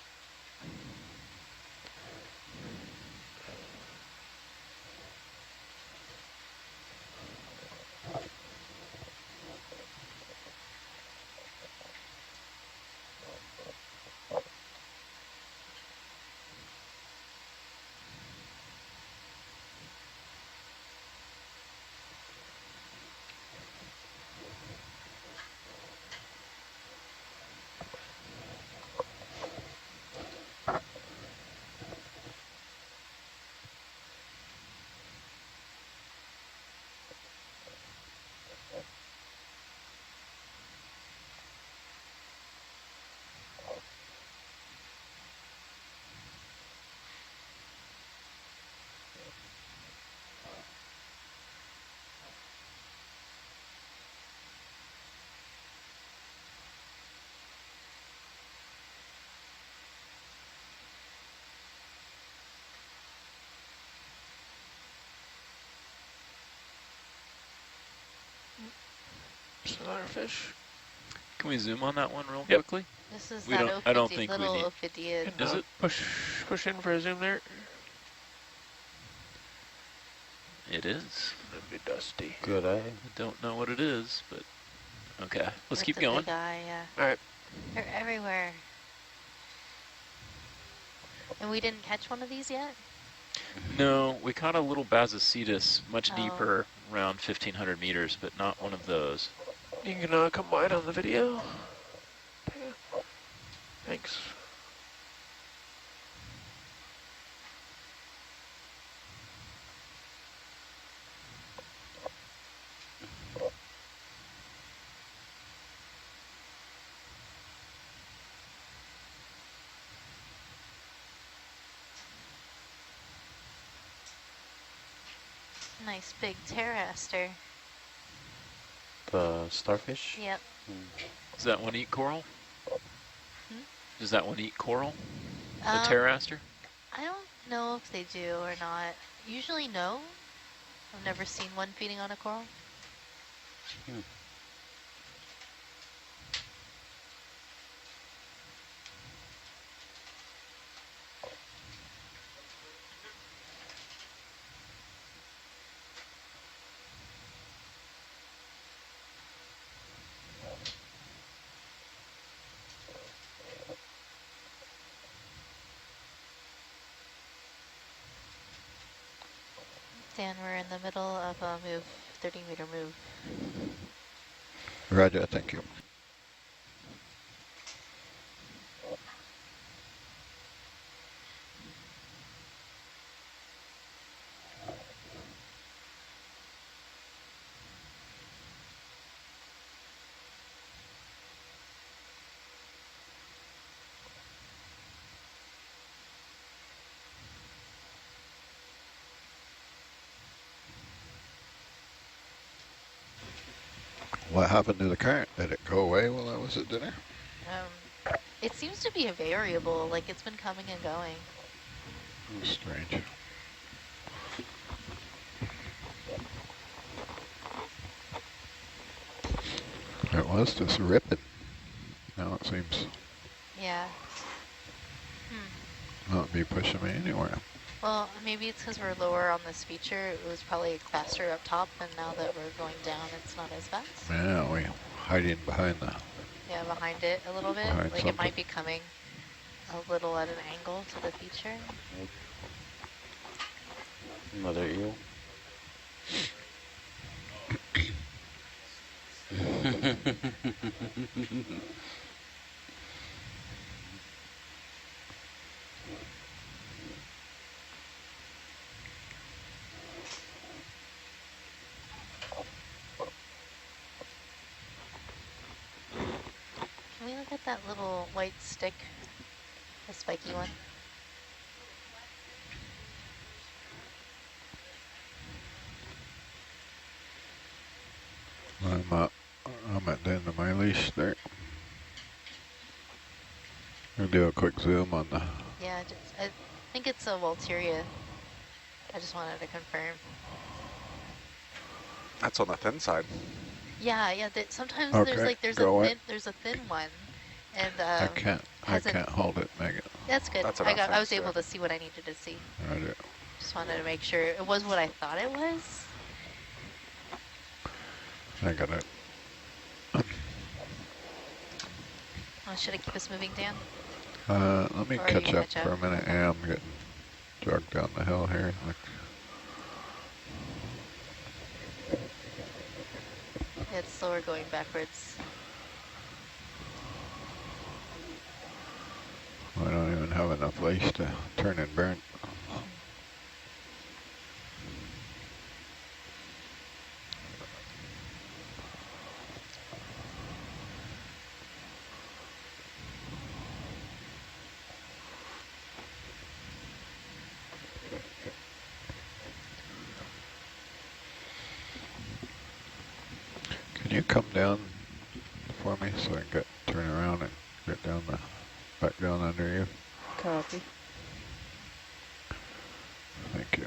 Starfish. Can we zoom on that one real Yep. quickly? This is We that don't. I don't think we little need. Ophidian. And, Is it? push in for a zoom there. It is. That'd be dusty. Good eye. I don't know what it is, but okay. Let's With keep the going. big eye, yeah. All right. They're everywhere. And we didn't catch one of these yet? No, we caught a little Basocetus much Oh. deeper, around 1,500 meters, but not one of those. You can come wide on the video. Yeah. Thanks. Nice big pteraster. The starfish? Yep. Does that one eat coral? Hmm? Does that one eat coral? The Um, pteraster? I don't know if they do or not. Usually no. I've never seen one feeding on a coral. Hmm. Dan, we're in the middle of a move, 30-meter move. Roger, thank you. What happened to the current? Did it go away while I was at dinner? It seems to be a variable, like it's been coming and going. Strange. It was just ripping. Now it seems Yeah. not be pushing me anywhere. Well, maybe it's because we're lower on this feature. It was probably faster up top, and now that we're going down, it's not as fast. Yeah, we hiding behind the... Yeah, behind it a little bit. Behind Like it something. might be coming a little at an angle to the feature. Mother eel. Can we look at that little white stick, the spiky one? I'm at the end of my leash there. I'll do a quick zoom on the... Yeah, I think it's a Walteria. I just wanted to confirm. That's on the thin side. Yeah. Sometimes Okay, there's go a thin one, and I can't hold it, Megan. That's good. That's I enough, was thanks, able yeah. to see what I needed to see. Roger. Just wanted to make sure it was what I thought it was. I got it. Oh, should I keep us moving, Dan? Let me Or catch you up catch for up? a minute. Okay. Yeah, I'm getting jogged down the hill here. It's slower going backwards. I don't even have enough lace to turn and burn. Can you come down for me so I can turn around and get down back down under you? Copy. Thank you.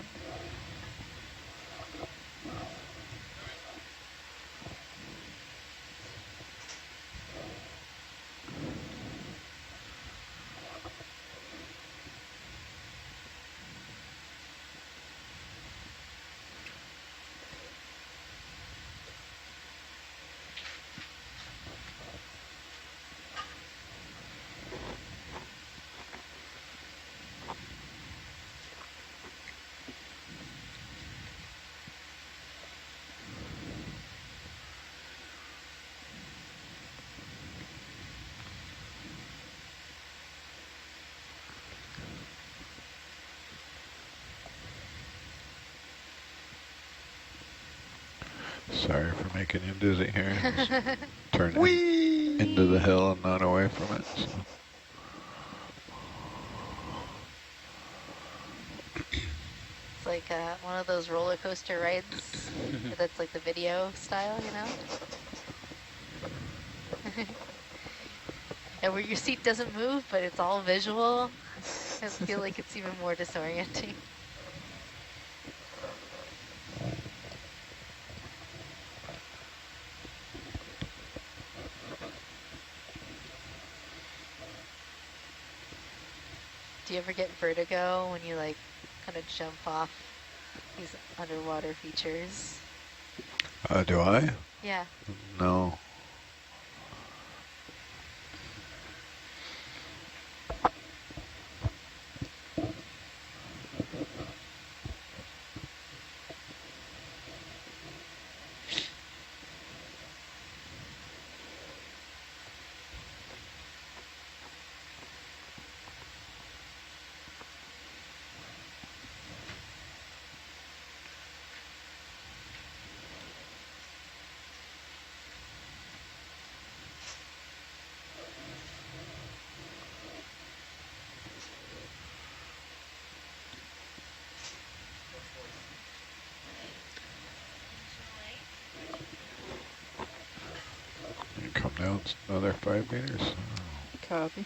making you dizzy here. Turn into the hill and not away from it. So. It's like one of those roller coaster rides that's like the video style, you know? And where your seat doesn't move, but it's all visual. I feel like it's even more disorienting. Do you ever get vertigo when you like kind of jump off these underwater features? Do I? Yeah. No. You come down another 5 meters. Copy.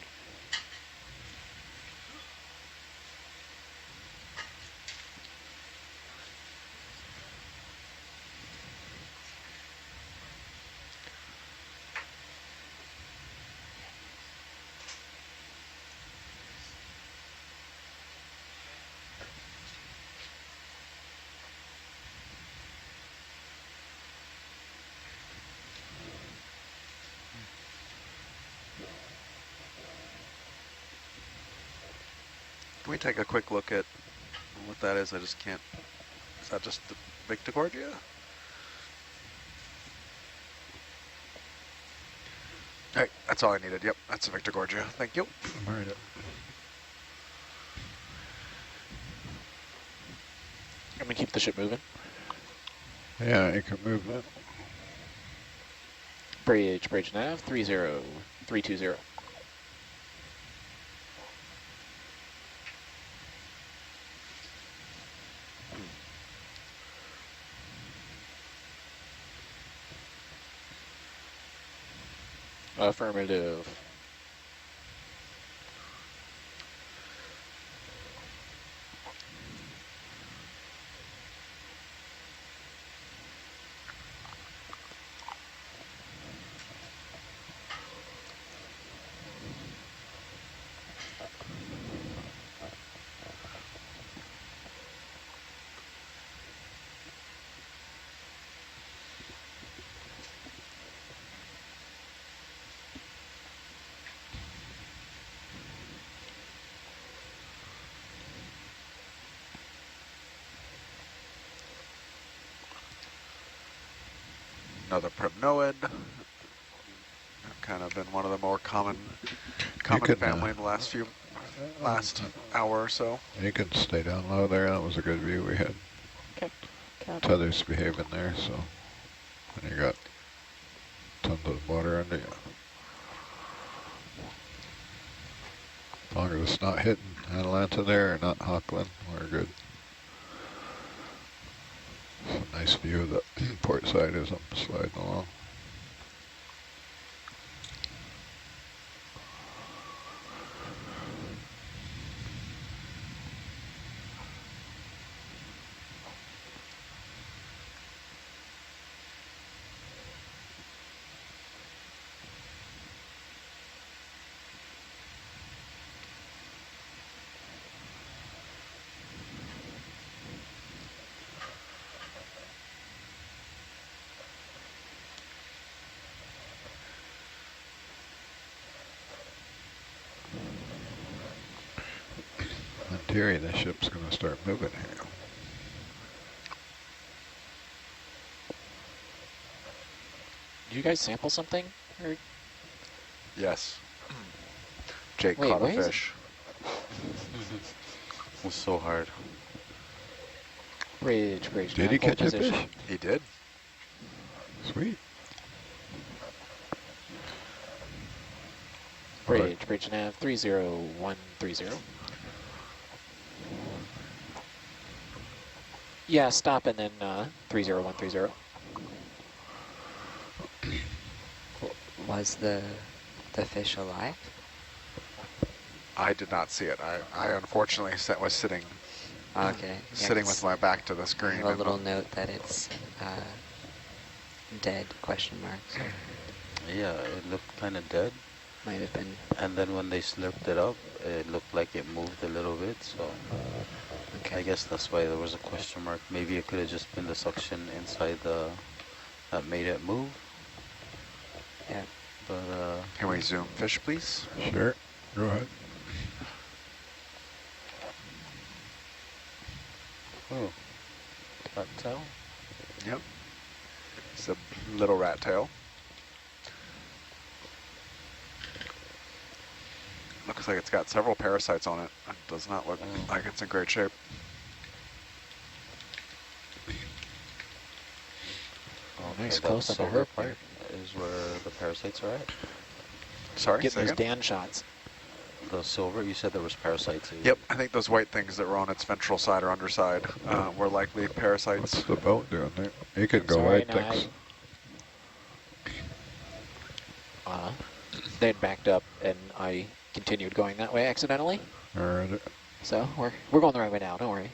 Can we take a quick look at what that is? I just can't. Is that just the Victigorgia? All right, that's all I needed. Yep, that's a Victigorgia. Thank you. All right. Can we keep the ship moving? Yeah, you can move that. Bridge nav, 30320. Affirmative. Another Primnoid. Kind of been one of the more common could, family in the last hour or so. You can stay down low there. That was a good view we had. Okay. Copy. Tethers behaving there, so. And you got tons of water under you. As long as it's not hitting Atalanta there or not Hockland, we're good. It's a nice view of the port side as I'm sliding along. In theory, the ship's going to start moving here. Did you guys sample something? Or? Yes. Jake Wait, caught a where is fish. It was so hard. Bridge Did he nav, hold catch a position. fish? He did. Sweet. Bridge nav 30130. Yeah, stop and then 30130. Was the fish alive? I did not see it. I unfortunately was sitting Okay. sitting with my back to the screen. I have a little note that it's dead, question mark. So Yeah, it looked kind of dead. might have been. And then when they slurped it up, it looked like it moved a little bit, so Okay. I guess that's why there was a question mark. Maybe it could have just been the suction inside that made it move. Yeah. But Can we zoom fish, please? Sure. Go ahead. oh, rat tail. Yep. It's a little rat tail. Looks like it's got several parasites on it. It does not look like it's in great shape. Nice, that close up a silver herp part there. is where the parasites are at. Sorry, Getting say those again? Dan shots. The silver, you said there was parasites. Yep, I think those white things that were on its ventral side or underside were likely parasites. What's the boat doing there? You could go Sorry, white no, things. They'd backed up and I continued going that way accidentally. Or So we're going the right way now, don't worry.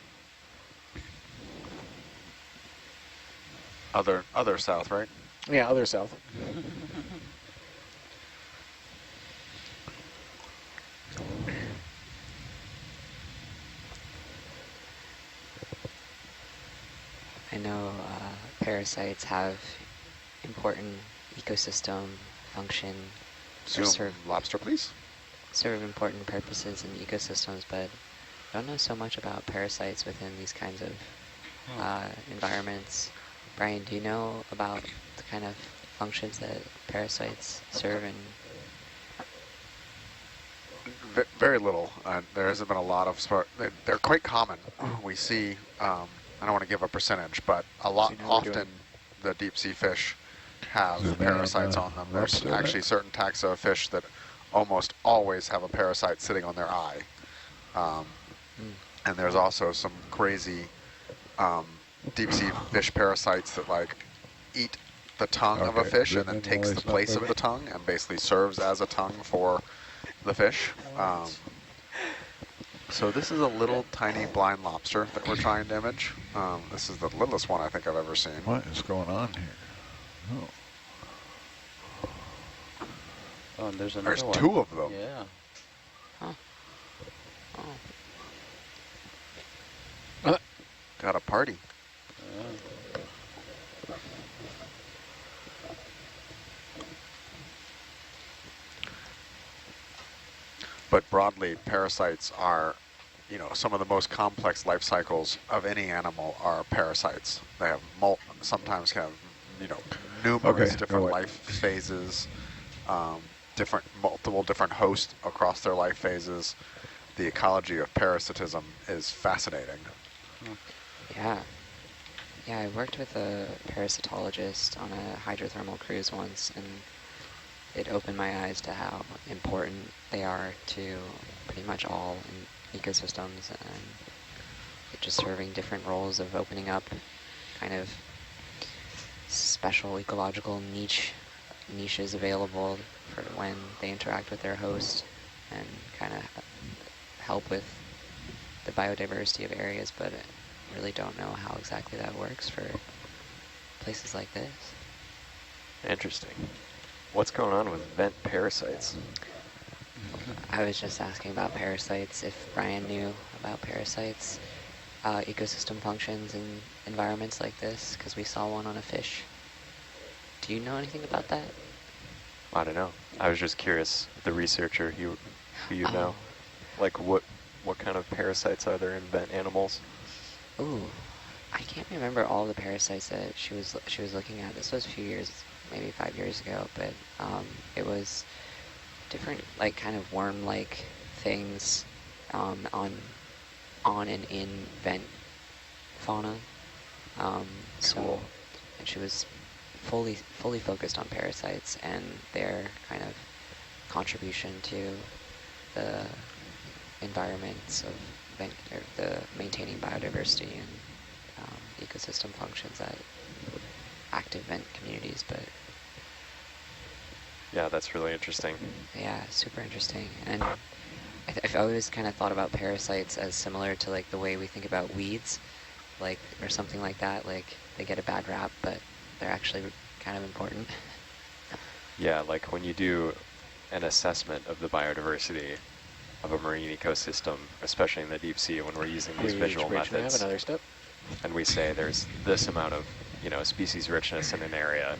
Other south, right? Yeah, other south. I know parasites have important ecosystem function. Zoom serve lobster, please. serve important purposes in ecosystems, but I don't know so much about parasites within these kinds of environments. Brian, do you know about the kind of functions that parasites serve in? Very little. There hasn't been a lot of they're quite common. We see, I don't want to give a percentage, but a lot, So you know what we're often the deep sea fish have Zoom in parasites on on them. the There's lobster, actually right? certain taxa of fish that almost always have a parasite sitting on their eye. And there's also some crazy deep sea fish parasites that like eat the tongue of a Okay, fish zoom and then in takes while the he's not place of moving. the tongue and basically serves as a tongue for the fish. So this is a little tiny blind lobster that we're trying to image. This is the littlest one I think I've ever seen. what is going on here? Oh. Oh, and there's another There's one. two of them. Yeah. Oh. Got a party. But broadly, parasites are, some of the most complex life cycles of any animal are parasites. They have sometimes have, numerous Okay, different go life phases, multiple different hosts across their life phases. The ecology of parasitism is fascinating. Yeah. Yeah, I worked with a parasitologist on a hydrothermal cruise once, and it opened my eyes to how important they are to pretty much all in ecosystems, and just serving different roles of opening up kind of special ecological niches available for when they interact with their host, and kind of help with the biodiversity of areas, but I really don't know how exactly that works for places like this. Interesting. What's going on with vent parasites? I was just asking about parasites, if Brian knew about parasites, ecosystem functions in environments like this, because we saw one on a fish. Do you know anything about that? I don't know. I was just curious, the researcher who you know. Like what kind of parasites are there in vent animals? Ooh, I can't remember all the parasites that she was looking at. This was a few years, maybe 5 years ago, but it was different, like kind of worm-like things on and in vent fauna. So, and she was fully focused on parasites and their kind of contribution to the environments of the maintaining biodiversity and ecosystem functions at active vent communities. But Yeah, that's really interesting. yeah, super interesting. And I've always kind of thought about parasites as similar to like the way we think about weeds, like, or something like that. Like they get a bad rap, but they're actually kind of important. Yeah, like when you do an assessment of the biodiversity of a marine ecosystem, especially in the deep sea, when we're using these visual May I have methods, another step? and we say there's this amount of, species richness in an area,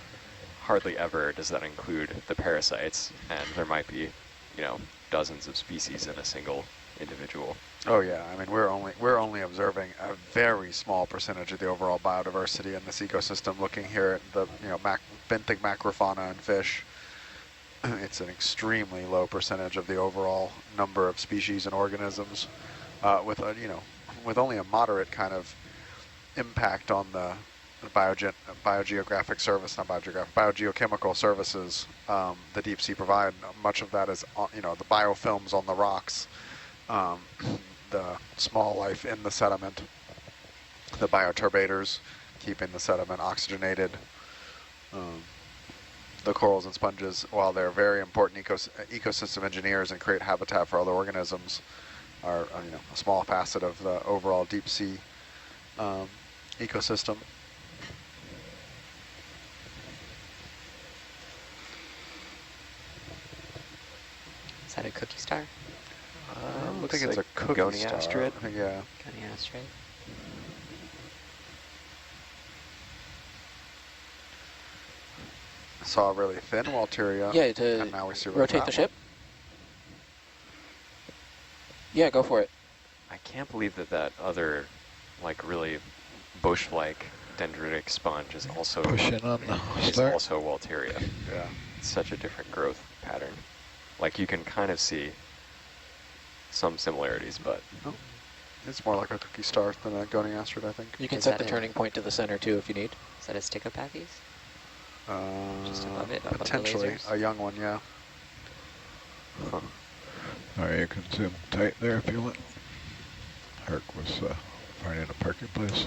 hardly ever does that include the parasites, and there might be, dozens of species in a single individual. Oh yeah, I mean we're only observing a very small percentage of the overall biodiversity in this ecosystem. Looking here at the benthic macrofauna and fish, it's an extremely low percentage of the overall number of species and organisms, with only a moderate kind of impact on the biogeographic service, not biogeographic, biogeochemical services the deep sea provide. Much of that is, the biofilms on the rocks, the small life in the sediment, the bioturbators keeping the sediment oxygenated, the corals and sponges, while they're very important ecosystem engineers and create habitat for other organisms, are a small facet of the overall deep sea ecosystem. Is that a cookie star? I think it's a cookie star. Goniastrid. Yeah. Goniastrid. I saw a really thin Walteria. Yeah, and now we see rotate the ship. Yeah, go for it. I can't believe that other, really bush-like dendritic sponge is also Pushing on the start. also Walteria. Yeah. It's such a different growth pattern. Like you can kind of see some similarities, but It's more like a cookie star than a Goniastrid, I think. You can Is set that the it? turning point to the center too if you need. Is that a Stichopathes? Just above it, above the potentially lasers? a young one, yeah. huh. Alright, you can zoom tight there if you want. Herc was finding a parking place.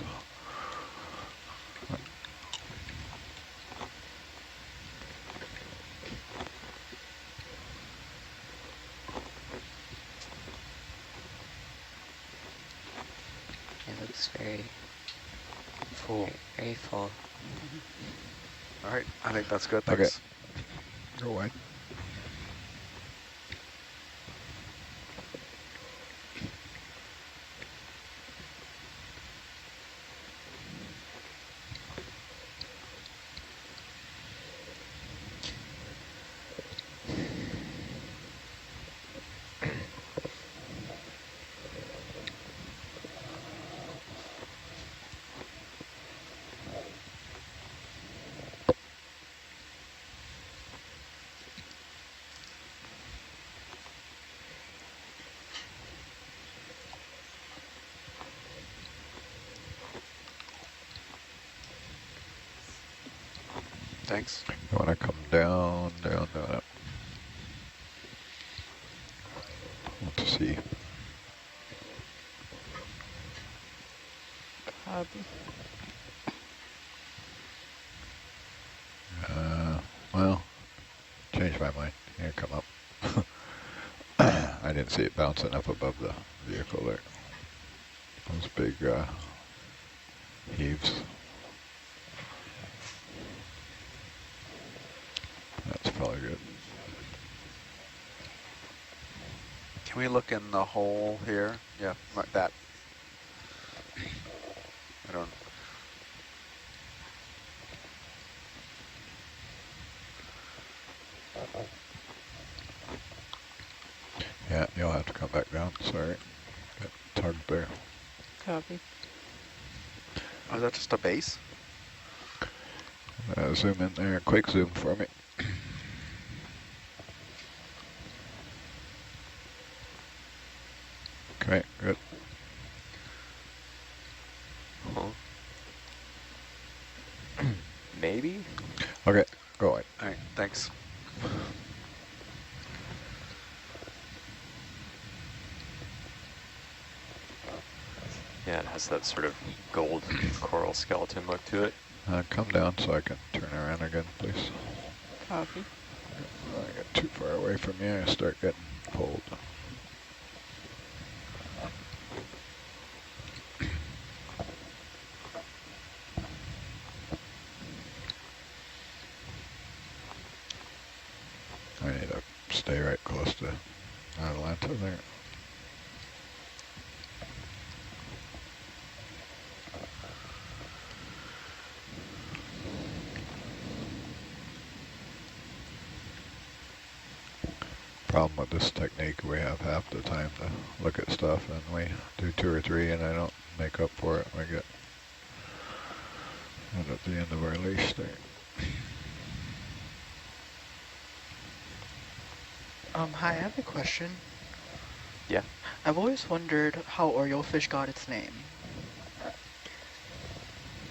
It looks very Full. very full. All right, I think that's good. Okay. Thanks. Go wide. Thanks. You want to come down, down, down, up. Want to see. Copy. Well, changed my mind. Here, come up. I didn't see it bouncing up above the vehicle there. Those big heaves. That's probably good. Can we look in the hole here? Yeah, like that. I don't. Yeah, you'll have to come back down. Sorry. Got tugged there. Copy. Oh, is that just a base? Zoom in there. Quick zoom for me. Okay, good. Huh. Maybe? Okay, go ahead. All right, thanks. Yeah, it has that sort of gold coral skeleton look to it. Come down so I can turn around again, please. Copy. I get too far away from you, I start getting pulled. I need to stay right close to Atalanta there. Problem with this technique, we have half the time to look at stuff, and we do 2 or 3, and I don't make up for it. We get at the end of our leash there. Hi, I have a question. Yeah. I've always wondered how Oreo fish got its name.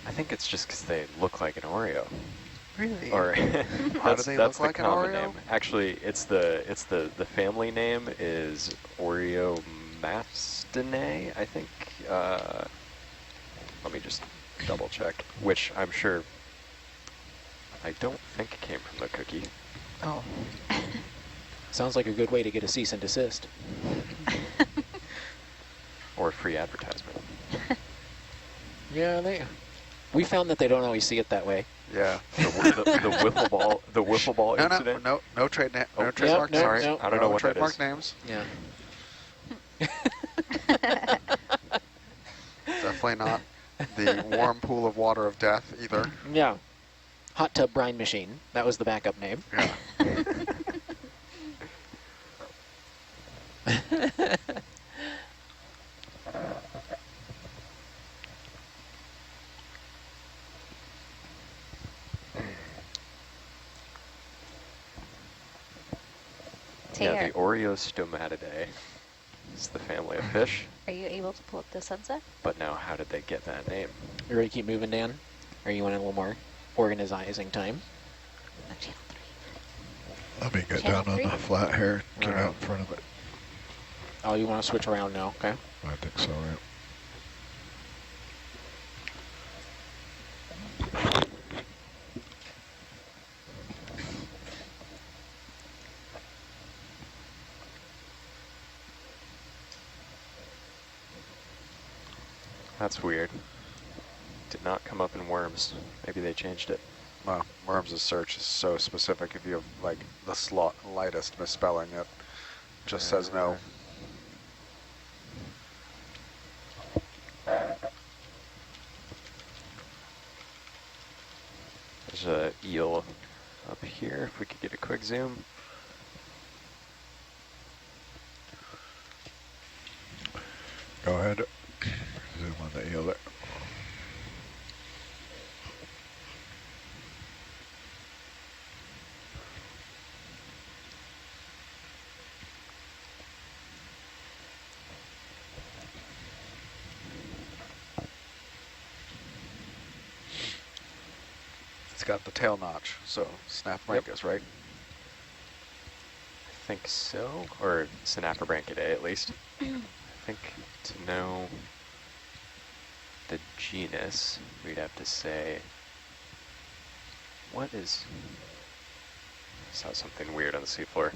I think it's just because they look like an Oreo. Really? Or How do they look like an common Oreo? name. Actually, it's the family name is Oreomastinae, I think. Let me just double check, which I'm sure I don't think it came from the cookie. Oh. Sounds like a good way to get a cease and desist. Or free advertisement. Yeah, we found that they don't always see it that way. Yeah. The wiffle ball incident. No trademark. Oh, No trademark no, names. no. I don't know what that trademark is. names. Yeah. Definitely not the warm pool of water of death either. Yeah. Hot tub brine machine. That was the backup name. Yeah. Yeah, the Oreostomatidae is the family of fish. Are you able to pull up the sunset? But now, how did they get that name? You ready to keep moving, Dan? Or you want a little more organizing time? Channel 3. Let me get Channel down on 3? the flat here, get Alright. out in front of it. Oh, you want to switch around now? Okay. I think so, right? That's weird. Did not come up in worms. Maybe they changed it. Well, Worms' search is so specific. If you have like the lightest misspelling, it just says no. There's a eel up here. If we could get a quick zoom. Go ahead. Zoom on the eel there. It's got the tail notch, so Snapbranchus, right? I think so, or Synapobranchidae at least. I think to know the genus, we'd have to say, what is, I saw something weird on the seafloor.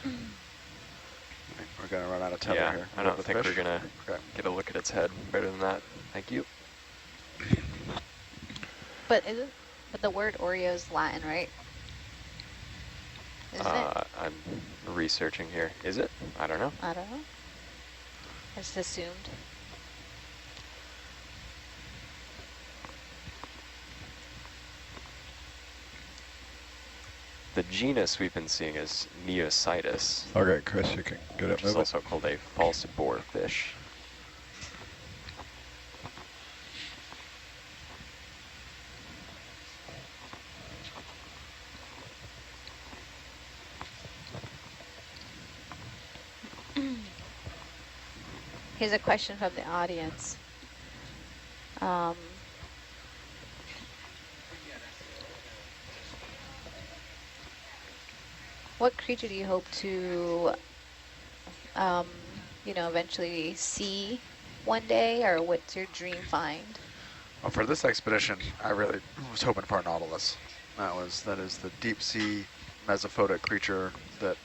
We're gonna run out of tether Yeah, here. I don't think we're gonna Okay. get a look at its head better than that. Thank you. But the word Oreo is Latin, right? Isn't it? I'm researching here. Is it? I don't know. I don't know. I just assumed. The genus we've been seeing is Neositis, Okay, Chris, you can get it which is moving. also called a false boarfish. Here's a question from the audience. What creature do you hope to, you know, eventually see one day, or what's your dream find? Well, for this expedition, I really was hoping for a nautilus. That is the deep sea mesophotic creature that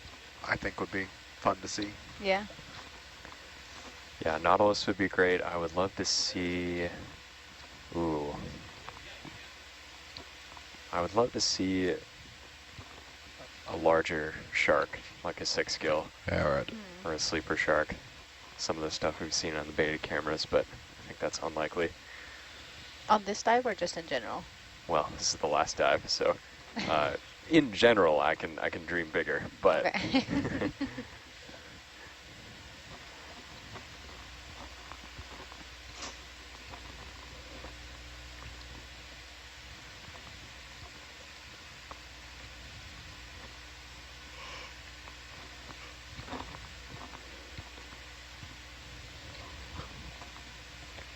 I think would be fun to see. Yeah. Yeah, nautilus would be great. I would love to see. Ooh. I would love to see a larger shark, like a 6-gill. Yeah, right. Or a sleeper shark. Some of the stuff we've seen on the beta cameras, but I think that's unlikely. On this dive or just in general? Well, this is the last dive, so in general, I can dream bigger, but Okay.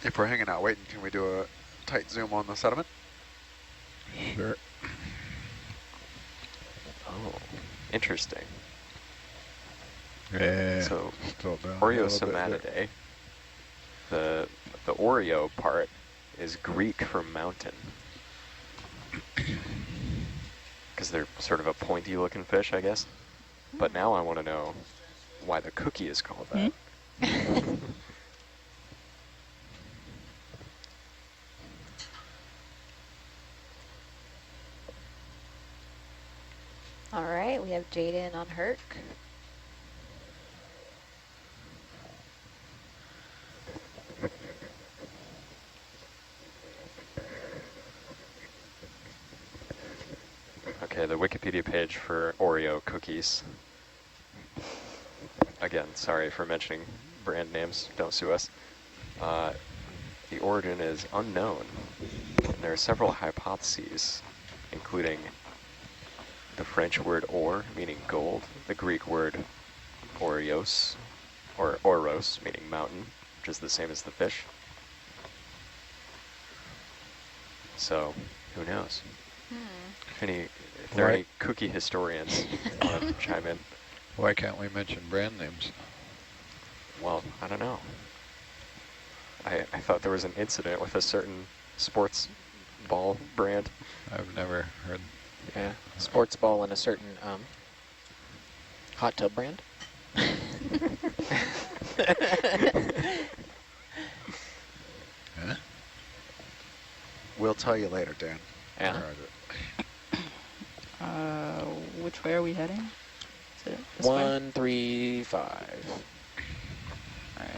If we're hanging out waiting, can we do a tight zoom on the sediment? Sure. oh, interesting. Yeah. So, still down Oreosomatidae, the Oreo part is Greek for mountain. Because they're sort of a pointy looking fish, I guess. But now I want to know why the cookie is called that. All right, we have Jaden on Herc. Okay, the Wikipedia page for Oreo cookies. Again, sorry for mentioning brand names, don't sue us. The origin is unknown. And there are several hypotheses, including the French word or, meaning gold, the Greek word Oreos, or oros, meaning mountain, which is the same as the fish. So, who knows? If there are any cookie historians want to chime in. Why can't we mention brand names? Well, I don't know. I thought there was an incident with a certain sports ball brand. I've never heard. Yeah, sports ball and a certain hot tub brand. Huh? We'll tell you later, Dan. Yeah. Which way are we heading? Is it this way? 135. All right.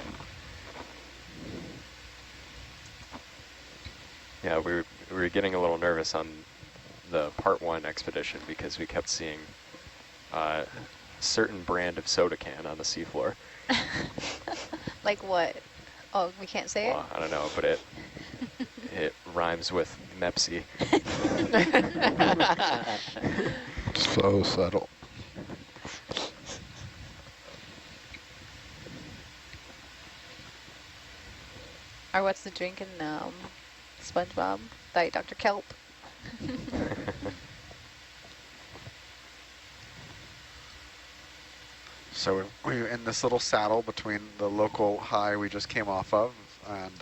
Yeah, we were getting a little nervous on the Part 1 expedition because we kept seeing a certain brand of soda can on the seafloor. Like what? Oh, we can't say Well, I don't know, but it rhymes with Mepsi. So subtle. Or what's the drink in SpongeBob? Diet Dr. Kelp. So we're in this little saddle between the local high we just came off of, and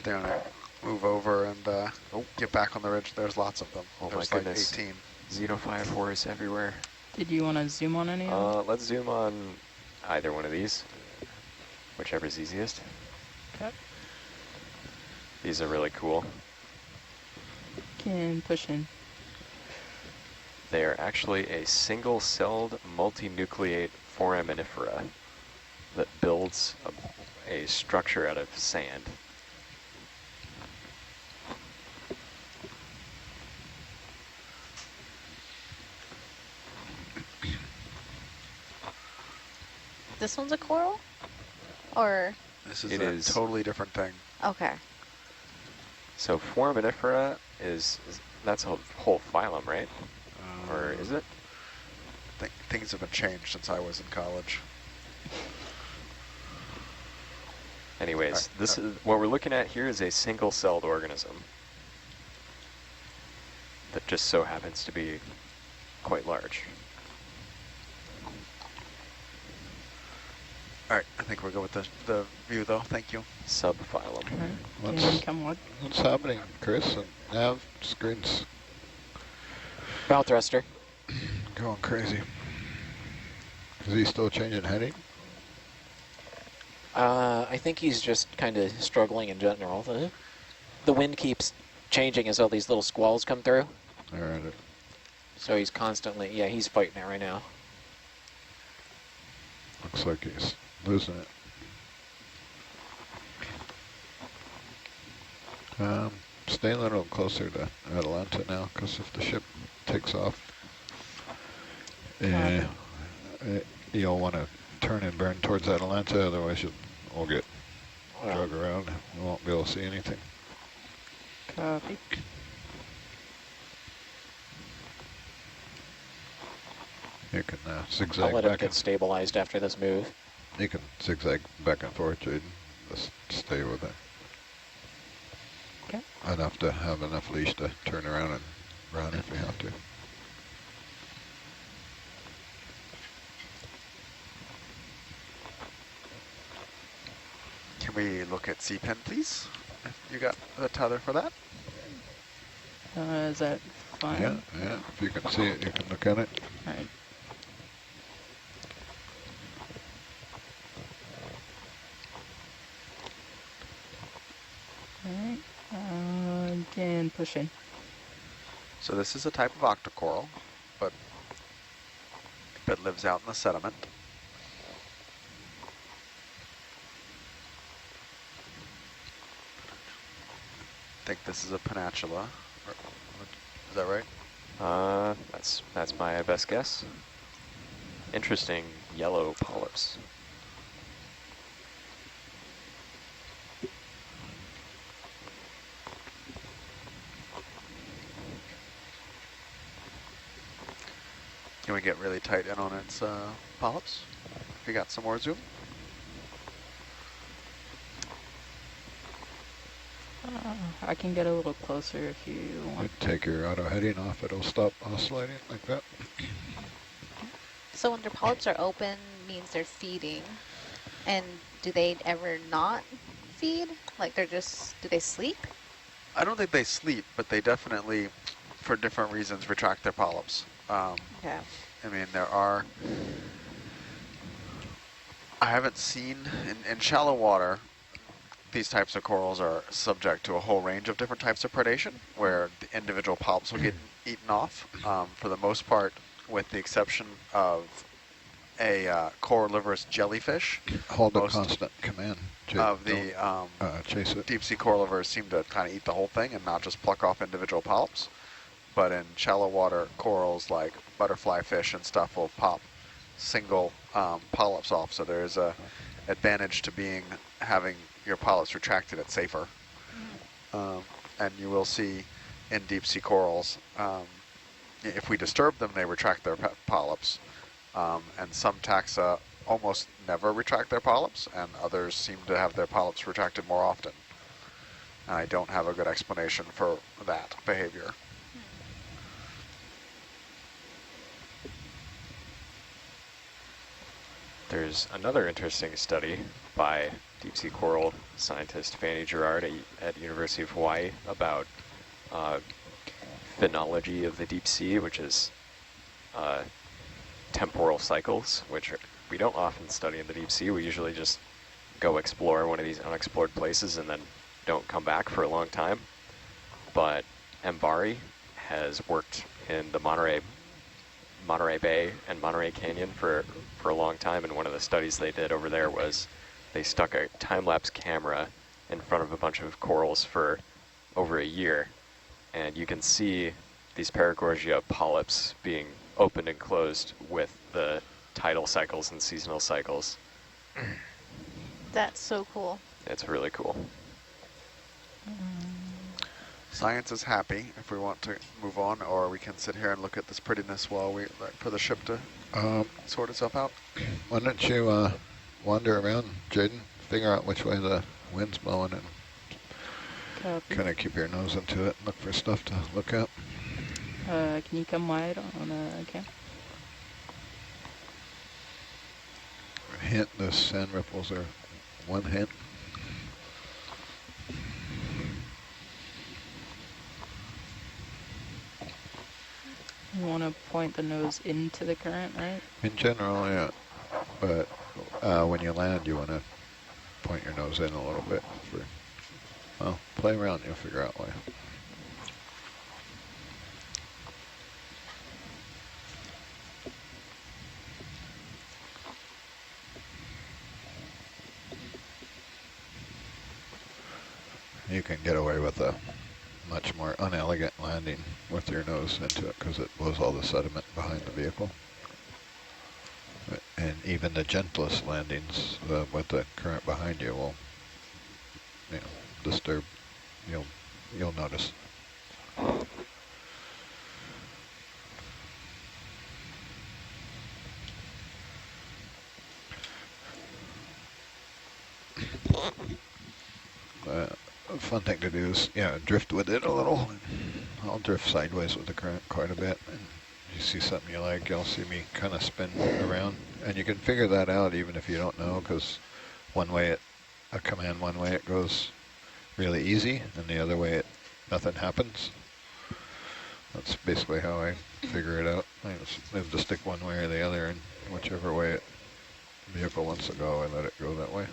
they're gonna move over and get back on the ridge. There's lots of them. Oh There's my like goodness. 18. Xenophyrophores everywhere. Did you want to zoom on any of them? Let's zoom on either one of these, whichever's easiest. Okay. These are really cool. Can push in. They are actually a single-celled multinucleate foraminifera that builds a structure out of sand. This one's a coral? Or? This is a totally different thing. Okay. So foraminifera that's a whole phylum, right? Or is it? Things have been changed since I was in college. Anyways, this is what we're looking at here is a single-celled organism that just so happens to be quite large. All right, I think we're good with the view, though. Thank you. Subphylum. What's happening, Chris? And Nav, screen's Bow thruster. going crazy. Is he still changing heading? I think he's just kind of struggling in general. The wind keeps changing as all these little squalls come through. All right. So he's constantly, yeah, he's fighting it right now. Looks like he's losing it. Stay a little closer to Atalanta now, because if the ship takes off, you'll want to turn and burn towards Atalanta, otherwise we'll get drug around. We won't be able to see anything. Copy. You can zigzag I'll let him back get stabilized after this move. You can zigzag back and forth, Jaden. Just stay with it. Okay. Enough to have enough leash to turn around and run if you have to. Can we look at C-pen, please? You got the tether for that? Is that fine? Yeah, yeah. If you can see it, you can look at it. All right. And push in. So this is a type of octocoral, but that lives out in the sediment. I think this is a peninsula. Is that right? That's my best guess. Interesting yellow polyps. Can we get really tight in on its polyps? If you got some more zoom? I can get a little closer if you want. Take your auto heading off, it'll stop oscillating like that. So when their polyps are open, means they're feeding. And do they ever not feed? Like do they sleep? I don't think they sleep, but they definitely, for different reasons, retract their polyps. Okay. I mean, I haven't seen, in shallow water, these types of corals are subject to a whole range of different types of predation, where the individual polyps will get eaten off. For the most part, with the exception of a coralivorous jellyfish. Hold a constant command. Of the chase it. deep sea coralivores seem to kind of eat the whole thing and not just pluck off individual polyps. But in shallow water corals like butterfly fish and stuff will pop single polyps off. So there is a advantage to having your polyps retracted. It's safer. And you will see in deep sea corals, if we disturb them, they retract their polyps. And some taxa almost never retract their polyps, and others seem to have their polyps retracted more often. And I don't have a good explanation for that behavior. There's another interesting study by deep sea coral scientist Fanny Gerard at University of Hawaii about phenology of the deep sea, which is temporal cycles, which we don't often study in the deep sea. We usually just go explore one of these unexplored places and then don't come back for a long time. But Mbari has worked in the Monterey Bay and Monterey Canyon for a long time, and one of the studies they did over there was they stuck a time-lapse camera in front of a bunch of corals for over a year, and you can see these Paragorgia polyps being opened and closed with the tidal cycles and seasonal cycles. That's so cool. It's really cool. Science is happy if we want to move on, or we can sit here and look at this prettiness while we wait for the ship to sort itself out. Why don't you wander around, Jaden, figure out which way the wind's blowing and kind of keep your nose into it and look for stuff to look at. Can you come wide on a cam? hint, the sand ripples are one hint. You want to point the nose into the current, right? In general, yeah. But when you land, you want to point your nose in a little bit. Well, play around, you'll figure out why. You can get away with a much more unelegant landing with your nose into it because it blows all the sediment behind the vehicle. And even the gentlest landings with the current behind you will, disturb. You'll notice. A fun thing to do is, drift with it a little. I'll drift sideways with the current quite a bit. And you see something you like, you'll see me kind of spin around. And you can figure that out even if you don't know, because one way it goes really easy, and the other way nothing happens. That's basically how I figure it out. I just have to stick one way or the other, and whichever way the vehicle wants to go, I let it go that way.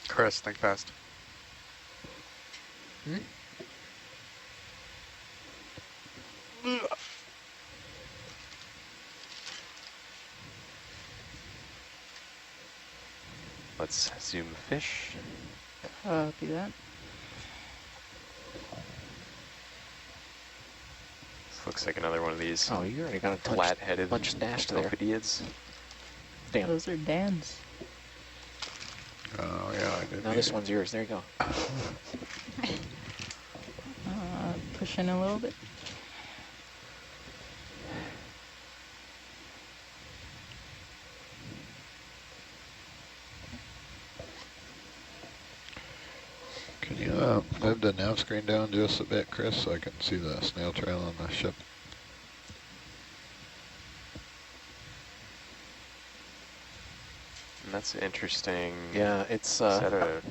Chris, think fast. Let's zoom fish. Copy that. This looks like another one of these. Oh, you already got a flat-headed bunch stashed there. Ophidiids. Damn. Those are Dan's. Oh, yeah, I did. No, this one's yours. There you go. Push in a little bit. Can you move the nav screen down just a bit, Chris, so I can see the snail trail on the ship? And that's interesting. Yeah, it's Is that a...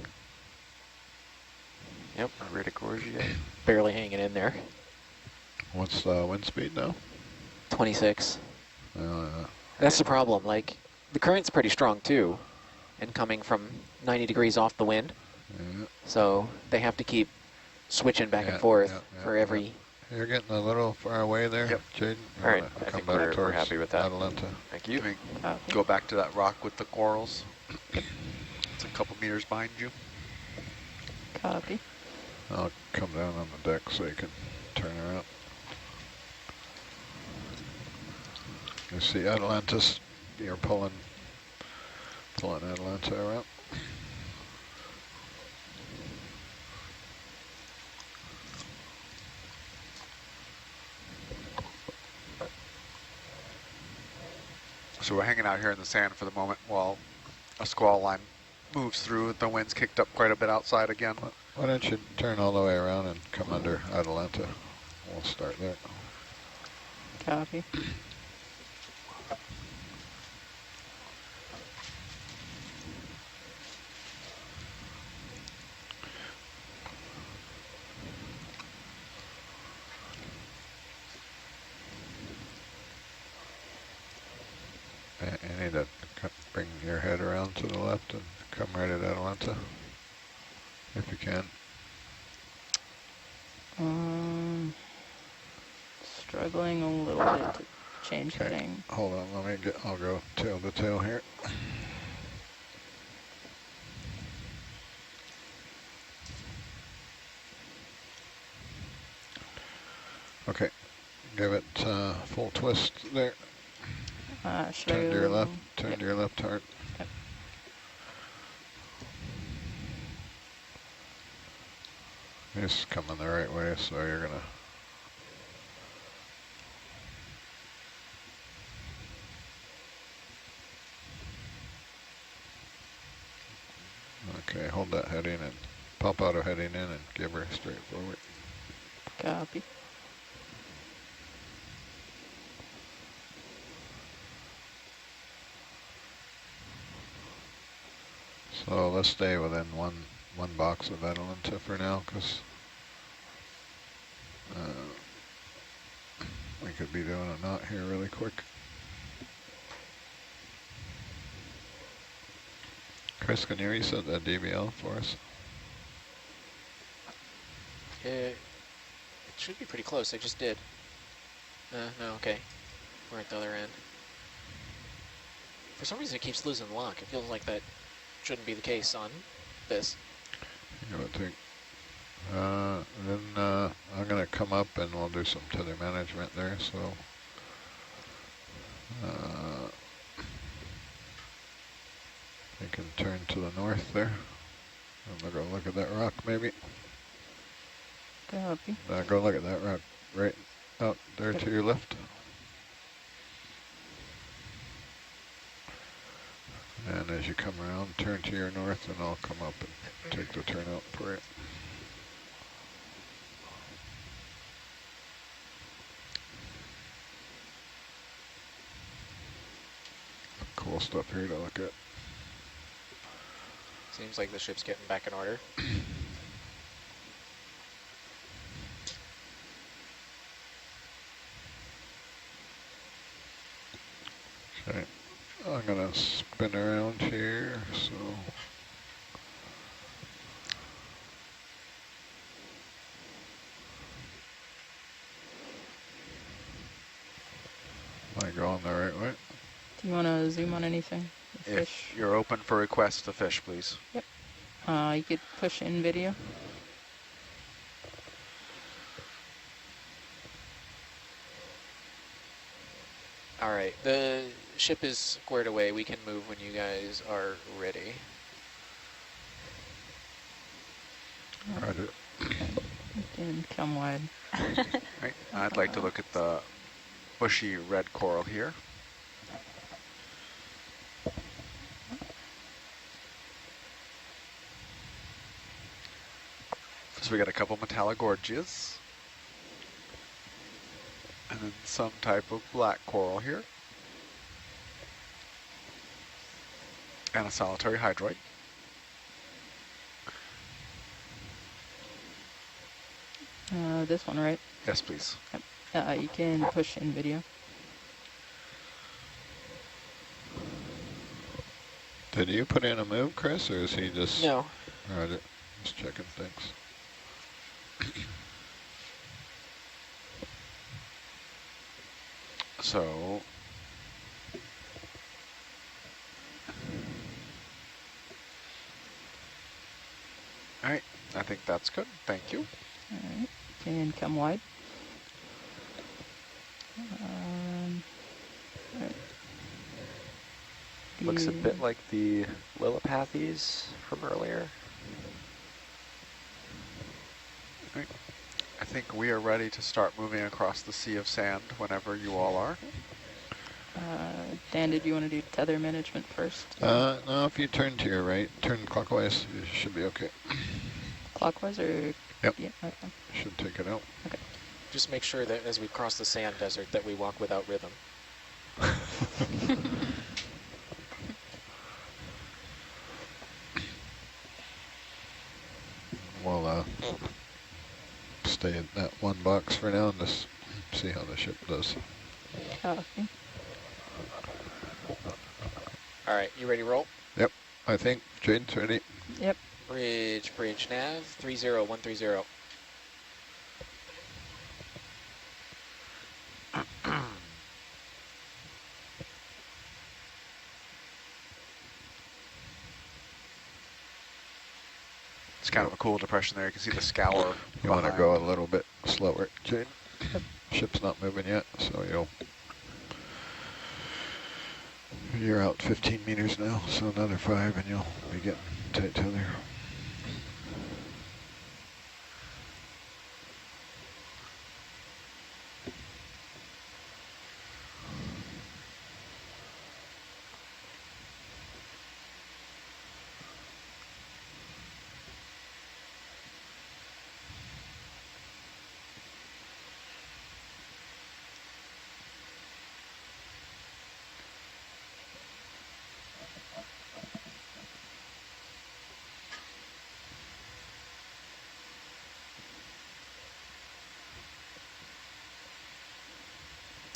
Yep, a Rittigorgia. barely hanging in there. What's the wind speed now? 26. That's the problem. Like, the current's pretty strong too, and coming from 90 degrees off the wind. Yeah. So they have to keep switching back and forth for every. You're getting a little far away there, Jaden. All right, I think we're happy with that. Atalanta. Thank you. Go back to that rock with the corals. It's a couple meters behind you. Copy. I'll come down on the deck so you can turn around. You see Atlantis, you're pulling Atalanta around. So we're hanging out here in the sand for the moment while a squall line moves through. The wind's kicked up quite a bit outside again. Why don't you turn all the way around and come under Atalanta? We'll start there. Copy. You need to bring your head around to the left and come right at Atalanta, if you can. Struggling a little bit to change thing. Hold on, I'll go tail to tail here. Okay, give it full twist there. Turn to your left, turn to your left hard. Yep. It's coming the right way, so you're gonna Okay, hold that heading and pop auto heading in and give her straight forward. Copy. So let's stay within one box of Atalanta for now, because we could be doing a knot here really quick. Chris, can you reset that DBL for us? It should be pretty close. I just did. No, okay. We're at the other end. For some reason, it keeps losing lock. It feels like that shouldn't be the case on this. You would think. Then I'm going to come up and we'll do some tether management there. So you can turn to the north there. I'm going to go look at that rock maybe. Copy. Go look at that rock right out there to your left. And as you come around, turn to your north and I'll come up and take the turnout for you. Cool stuff here to look at. Seems like the ship's getting back in order. Okay, I'm gonna spin around here, so. Am I going the right way? Do you want to zoom on anything? If you're open for requests to fish, please. Yep. You could push in video. All right, the ship is squared away. We can move when you guys are ready. Roger. And come wide. Right. I'd like to look at the bushy red coral here. So we got a couple metallogorgias. And then some type of black coral here. And a solitary hydroid. This one, right? Yes, please. Yep. You can push in video. Did you put in a move, Chris, or is he just? No. Roger. Just checking things. So, all right, I think that's good. Thank you. All right. Can come wide. All right. Looks a bit like the Lillipathes from earlier. All right. I think we are ready to start moving across the sea of sand whenever you all are. Dan, did you want to do tether management first? No, if you turn to your right, turn clockwise, you should be okay. Clockwise or? Yep. Yeah, okay. Should take it out. Okay. Just make sure that as we cross the sand desert that we walk without rhythm. We'll stay in that one box for now and just see how the ship does. Copy. All right, you ready to roll? Yep, I think Jade's ready. Yep. Bridge nav 30130. It's kind of a cool depression there. You can see the scour. You want to go a little bit slower, Jade. Ship's not moving yet, so you're out 15 meters now, so another 5 and you'll be getting tight tether.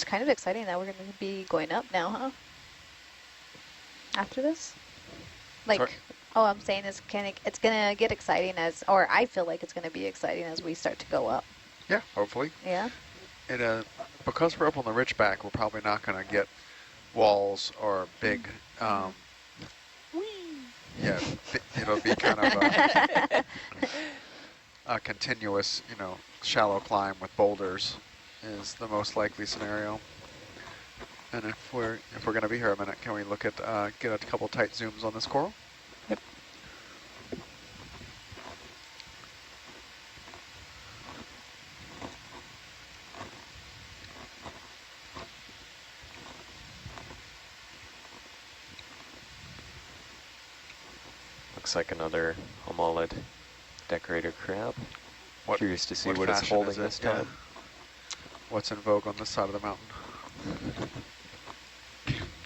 kind of exciting that we're going to be going up now, huh? After this? Like, Sorry? oh, I'm saying it's going to get exciting as, or I feel like it's going to be exciting as we start to go up. Yeah, hopefully. Yeah? And because we're up on the ridgeback, we're probably not going to get walls or big, yeah, it'll be kind of a continuous, shallow climb with boulders is the most likely scenario. And if we're going to be here a minute, can we look at get a couple tight zooms on this coral? Yep. Looks like another homolid decorator crab. Curious to see what it's fashion holding is it? this time. What's in vogue on this side of the mountain?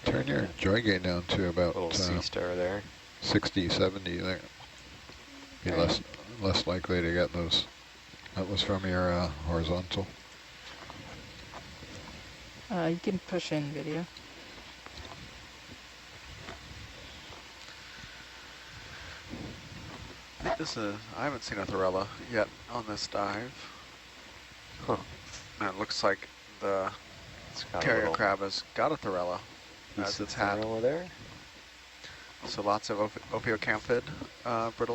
Turn your joy gauge down to about Little sea star there. 60, 70 there. Be less likely to get those. That was from your horizontal. You can push in video. I think this is, I haven't seen a Thorella yet on this dive. Huh. And it looks like the carrier crab has got a Thorella as its hat. There. So lots of opiocampid brittle